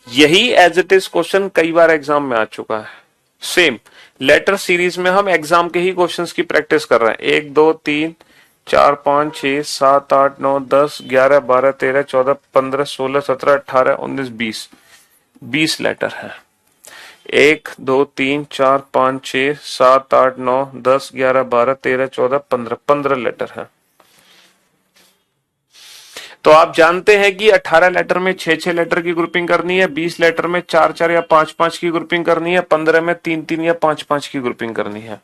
[SPEAKER 1] यही एज इट इज क्वेश्चन कई बार एग्जाम में आ चुका है। सेम लेटर सीरीज में हम एग्जाम के ही क्वेश्चंस की प्रैक्टिस कर रहे हैं। 1 2 3 4 5 6 7 8 9 10 11 12 13 14 15 16 17 18 19 20, 20 लेटर है। 1 2 3 4 5 6 7 8 9 10 11 12 13 14 15, 15 लेटर है। तो आप जानते हैं कि 18 लेटर में 6-6 लेटर की ग्रुपिंग करनी है, 20 लेटर में 4-4 या 5-5 की ग्रुपिंग करनी है, 15 में 3-3 या 5-5 की ग्रुपिंग करनी है।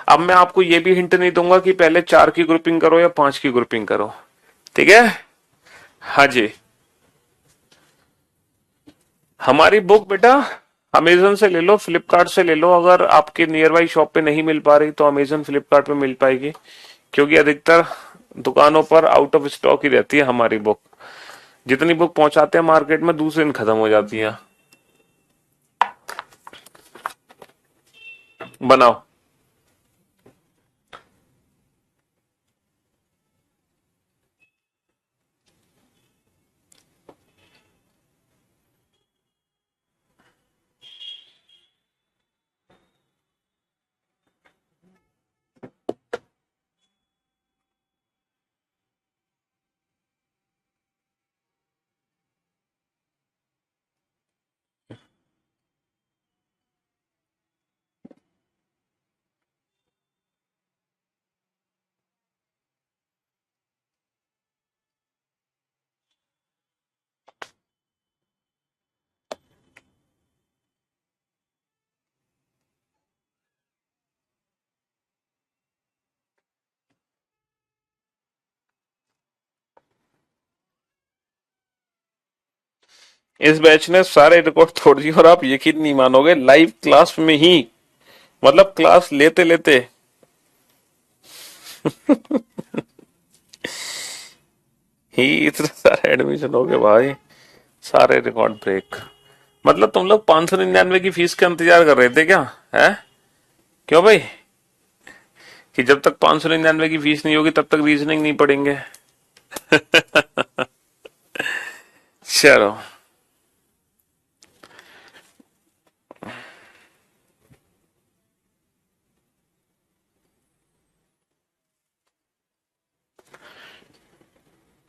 [SPEAKER 1] अब मैं आपको ये भी हिंट नहीं दूंगा कि पहले 4 की ग्रुपिंग करो या 5 की ग्रुपिंग करो, ठीक है। हाँ जी, हमारी बुक बेटा अमेजन से ले लो, फ्लिपकार्ट से ले लो, अगर आपके नियर बाई शॉप पे नहीं मिल पा रही तो अमेजन फ्लिपकार्ट पे मिल पाएगी, क्योंकि अधिकतर दुकानों पर आउट ऑफ स्टॉक ही रहती है हमारी बुक। जितनी बुक पहुंचाते हैं मार्केट में दूसरे दिन खत्म हो जाती है। बनाओ। इस बैच ने सारे रिकॉर्ड तोड़ दिए और आप यकीन नहीं मानोगे, लाइव क्लास में ही, मतलब क्लास लेते लेते ही इतने सारे एडमिशन हो गए भाई, सारे रिकॉर्ड ब्रेक। मतलब तुम लोग 599 की फीस का इंतजार कर रहे थे क्या, है? क्यों भाई, कि जब तक 599 की फीस नहीं होगी तब तक रीजनिंग नहीं पढ़ेंगे? चलो,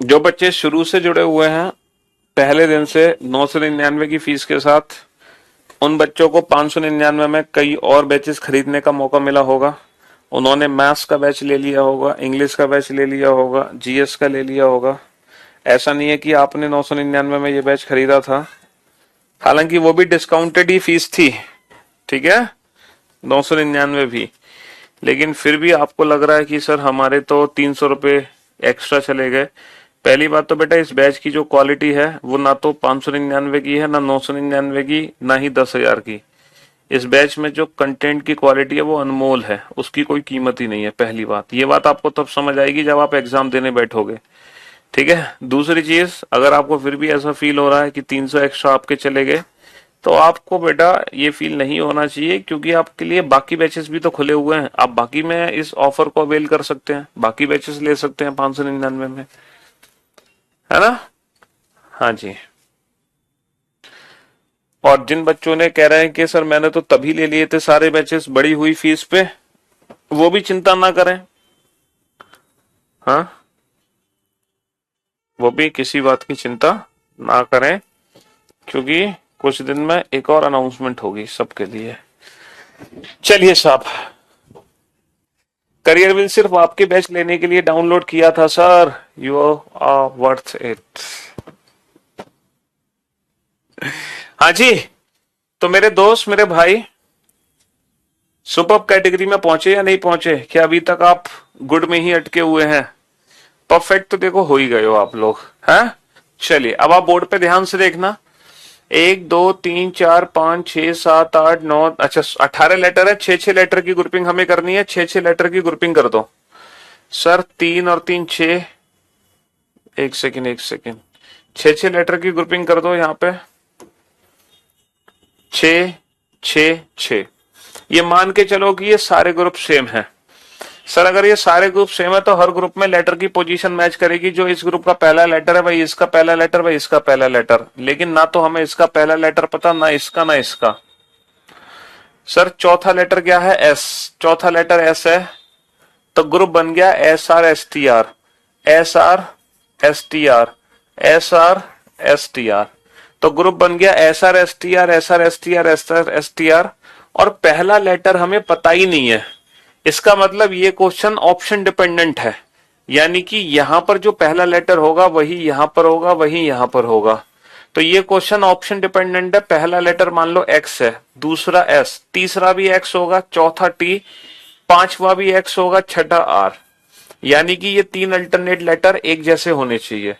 [SPEAKER 1] जो बच्चे शुरू से जुड़े हुए हैं पहले दिन से 999 की फीस के साथ, उन बच्चों को 599 में कई और बैचेस खरीदने का मौका मिला होगा। उन्होंने मैथ्स का बैच ले लिया होगा, इंग्लिश का बैच ले लिया होगा, जीएस का ले लिया होगा। ऐसा नहीं है कि आपने 999 में ये बैच खरीदा था, हालांकि वो भी डिस्काउंटेड ही फीस थी, ठीक है, 999 भी। लेकिन फिर भी आपको लग रहा है कि सर हमारे तो 300 रुपये एक्स्ट्रा चले गए। पहली बात तो बेटा इस बैच की जो क्वालिटी है वो ना तो 599 की है, ना 999 की, ना ही 10,000 की। इस बैच में जो कंटेंट की क्वालिटी है वो अनमोल है, उसकी कोई कीमत ही नहीं है। पहली बात, ये बात आपको तब समझ आएगी जब आप एग्जाम देने बैठोगे, ठीक है। दूसरी चीज, अगर आपको फिर भी ऐसा फील हो रहा है कि 300 एक्स्ट्रा आपके चले गए, तो आपको बेटा ये फील नहीं होना चाहिए, क्योंकि आपके लिए बाकी बैचेस भी तो खुले हुए हैं। आप बाकी में इस ऑफर को अवेल कर सकते हैं, बाकी बैचेस ले सकते हैं 599 में, है ना। हाँ जी। और जिन बच्चों ने कह रहे हैं कि सर मैंने तो तभी ले लिए थे सारे बैचेस बढ़ी हुई फीस पे, वो भी चिंता ना करें। हाँ, वो भी किसी बात की चिंता ना करें, क्योंकि कुछ दिन में एक और अनाउंसमेंट होगी सबके लिए। चलिए साहब, करियर विल सिर्फ आपके बैच लेने के लिए डाउनलोड किया था sir, you are worth it. हाँ जी, तो मेरे दोस्त, मेरे भाई, सुपर कैटेगरी में पहुंचे या नहीं पहुंचे? क्या अभी तक आप गुड में ही अटके हुए हैं? परफेक्ट तो देखो हो ही गए हो आप लोग, हैं? चलिए अब आप बोर्ड पे ध्यान से देखना। 1 2 3 4 5 6 7 8 9, अच्छा 18 लेटर है, 6-6 लेटर की ग्रुपिंग हमें करनी है। 6-6 लेटर की ग्रुपिंग कर दो सर, 3 और 3 6। एक सेकेंड, एक सेकेंड, 6-6 लेटर की ग्रुपिंग कर दो यहाँ पे, 6 6 6। ये मान के चलो कि ये सारे ग्रुप सेम है। सर अगर ये सारे ग्रुप सेम है तो हर ग्रुप में लेटर की पोजीशन मैच करेगी। जो इस ग्रुप का पहला लेटर है भाई इसका पहला लेटर, भाई इसका पहला लेटर। लेकिन ना तो हमें इसका पहला लेटर पता, ना इसका ना इसका। सर चौथा लेटर क्या है? एस। चौथा लेटर एस है, तो ग्रुप बन गया S R S T R, S R S T R, S R S T R. तो ग्रुप बन गया S R S T R, S R S T R, S R S T R. और पहला लेटर हमें पता ही नहीं है, इसका मतलब ये क्वेश्चन ऑप्शन डिपेंडेंट है। यानी कि यहां पर जो पहला लेटर होगा वही यहां पर होगा, वही यहां पर होगा। तो ये क्वेश्चन ऑप्शन डिपेंडेंट है। पहला लेटर मान लो एक्स है, दूसरा एस, तीसरा भी एक्स होगा, चौथा टी, पांचवा भी एक्स होगा, छठा आर। यानी कि ये तीन अल्टरनेट लेटर एक जैसे होने चाहिए।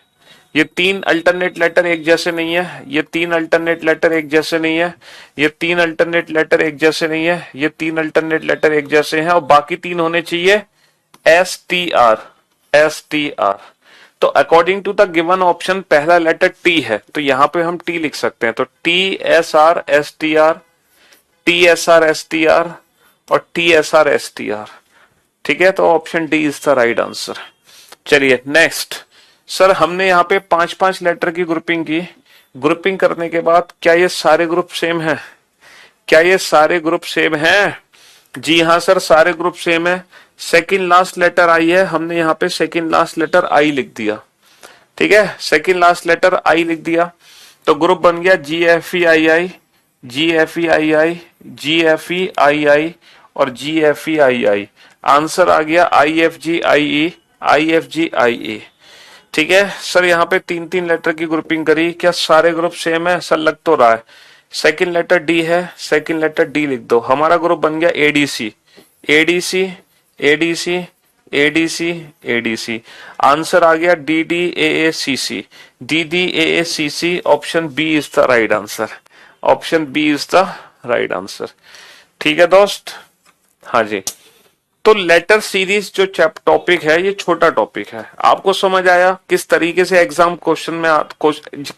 [SPEAKER 1] ये तीन अल्टरनेट लेटर एक जैसे नहीं है, ये तीन अल्टरनेट लेटर एक जैसे नहीं है, ये तीन अल्टरनेट लेटर एक जैसे नहीं है, ये तीन अल्टरनेट लेटर एक जैसे हैं, और बाकी तीन होने चाहिए S T R, S T R. तो according to the given option पहला लेटर टी है, तो यहां पे हम टी लिख सकते हैं। तो T S R S T R, T S R S T R और T S R S T R. ठीक है, तो option D is the right answer. चलिए नेक्स्ट। सर हमने यहाँ पे पांच पांच लेटर की ग्रुपिंग की, ग्रुपिंग करने के बाद क्या ये सारे ग्रुप सेम है? क्या ये सारे ग्रुप सेम हैं? जी हाँ सर, सारे ग्रुप सेम है। सेकंड लास्ट लेटर आई है, हमने यहाँ पे सेकंड लास्ट लेटर आई लिख दिया। ठीक है, सेकंड लास्ट लेटर आई लिख दिया, तो ग्रुप बन गया जी एफ ई आई आई, जी एफ ई आई आई, जी एफ ई आई आई और जी एफ ई आई आई। आंसर आ गया I F G I E, I F G आई ई। ठीक है सर, यहाँ पे तीन तीन लेटर की ग्रुपिंग करी, क्या सारे ग्रुप सेम है? सर लग तो रहा है। सेकंड लेटर डी है, सेकंड लेटर डी लिख दो। हमारा ग्रुप बन गया ADC, ADC, ADC, ADC, ADC. Answer आ गया D D A A C C, D D A A C C. Option B is the right answer, option B is the right answer. ठीक है दोस्त, हाँ जी। तो लेटर सीरीज जो टॉपिक है ये छोटा टॉपिक है। आपको समझ आया किस तरीके से एग्जाम क्वेश्चन में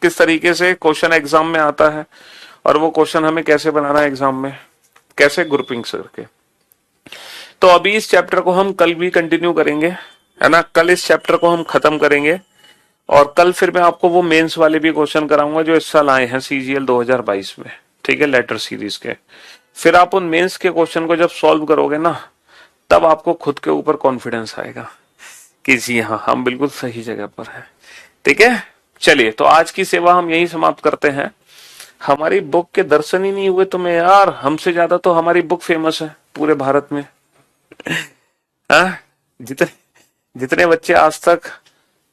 [SPEAKER 1] किस तरीके से क्वेश्चन एग्जाम में आता है, और वो क्वेश्चन हमें कैसे बनाना है एग्जाम में, कैसे ग्रुपिंग करके। तो अभी इस चैप्टर को हम कल भी कंटिन्यू करेंगे, है ना। कल इस चैप्टर को हम खत्म करेंगे, और कल फिर मैं आपको वो मेंस वाले भी क्वेश्चन कराऊंगा जो इस साल आए हैं सीजीएल 2022 में। ठीक है, लेटर सीरीज के। फिर आप उन मेंस के क्वेश्चन को जब सॉल्व करोगे ना, तब आपको खुद के ऊपर कॉन्फिडेंस आएगा कि जी हाँ, हम बिल्कुल सही जगह पर हैं। ठीक है, चलिए तो आज की सेवा हम यही समाप्त करते हैं। हमारी बुक के दर्शन ही नहीं हुए तुम्हें यार, हमसे ज्यादा तो हमारी बुक फेमस है पूरे भारत में। हाँ, जितने जितने बच्चे आज तक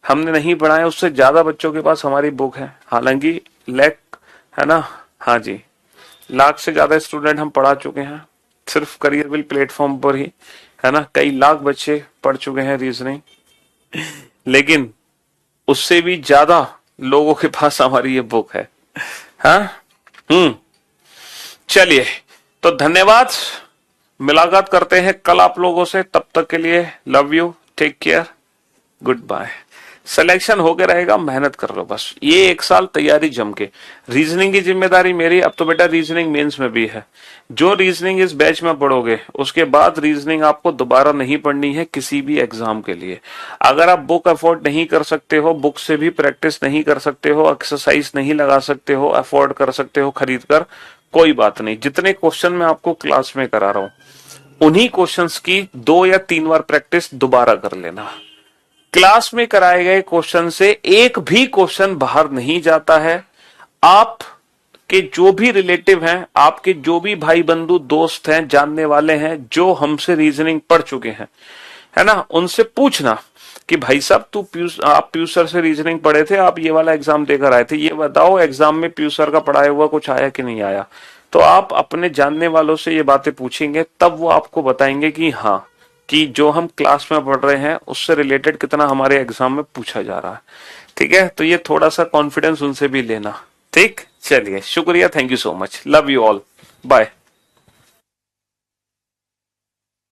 [SPEAKER 1] हमने नहीं पढ़ाए, उससे ज्यादा बच्चों के पास हमारी बुक है। हालांकि लैख, है ना, हाँ जी, लाख से ज्यादा स्टूडेंट हम पढ़ा चुके हैं सिर्फ करियर बिल प्लेटफॉर्म पर ही, है ना। कई लाख बच्चे पढ़ चुके हैं रीजनिंग, लेकिन उससे भी ज्यादा लोगों के पास हमारी ये बुक है। हाँ, चलिए तो धन्यवाद, मुलाकात करते हैं कल आप लोगों से। तब तक के लिए love you, take care, goodbye. Selection होके रहेगा, मेहनत कर लो बस। ये एक साल तैयारी जम के। रीजनिंग की जिम्मेदारी मेरी, अब तो बेटा रीजनिंग मेंस में भी है। जो रीजनिंग इस बैच में पढ़ोगे, उसके बाद रीजनिंग आपको दोबारा नहीं पढ़नी है किसी भी एग्जाम के लिए। अगर आप बुक अफोर्ड नहीं कर सकते हो, बुक से भी प्रैक्टिस नहीं कर सकते हो, एक्सरसाइज नहीं लगा सकते हो, अफोर्ड कर सकते हो खरीद कर, कोई बात नहीं। जितने क्वेश्चन मैं आपको क्लास में करा रहा हूं, उन्हीं क्वेश्चंस की 2 या 3 बार प्रैक्टिस दोबारा कर लेना। क्लास में कराए गए क्वेश्चन से एक भी क्वेश्चन बाहर नहीं जाता है। आप के जो भी रिलेटिव हैं, आपके जो भी भाई बंधु दोस्त हैं, जानने वाले हैं, जो हमसे रीजनिंग पढ़ चुके हैं, है ना, उनसे पूछना कि भाई साहब आप पीयूष सर से रीजनिंग पढ़े थे, आप ये वाला एग्जाम देकर आए थे, ये बताओ एग्जाम में पीयूष सर का पढ़ाया हुआ कुछ आया कि नहीं आया। तो आप अपने जानने वालों से ये बातें पूछेंगे, तब वो आपको बताएंगे कि हाँ, कि जो हम क्लास में पढ़ रहे हैं उससे रिलेटेड कितना हमारे एग्जाम में पूछा जा रहा है। ठीक है, तो ये थोड़ा सा कॉन्फिडेंस उनसे भी लेना। ठीक, चलिए, शुक्रिया, thank you so much, love you all, bye.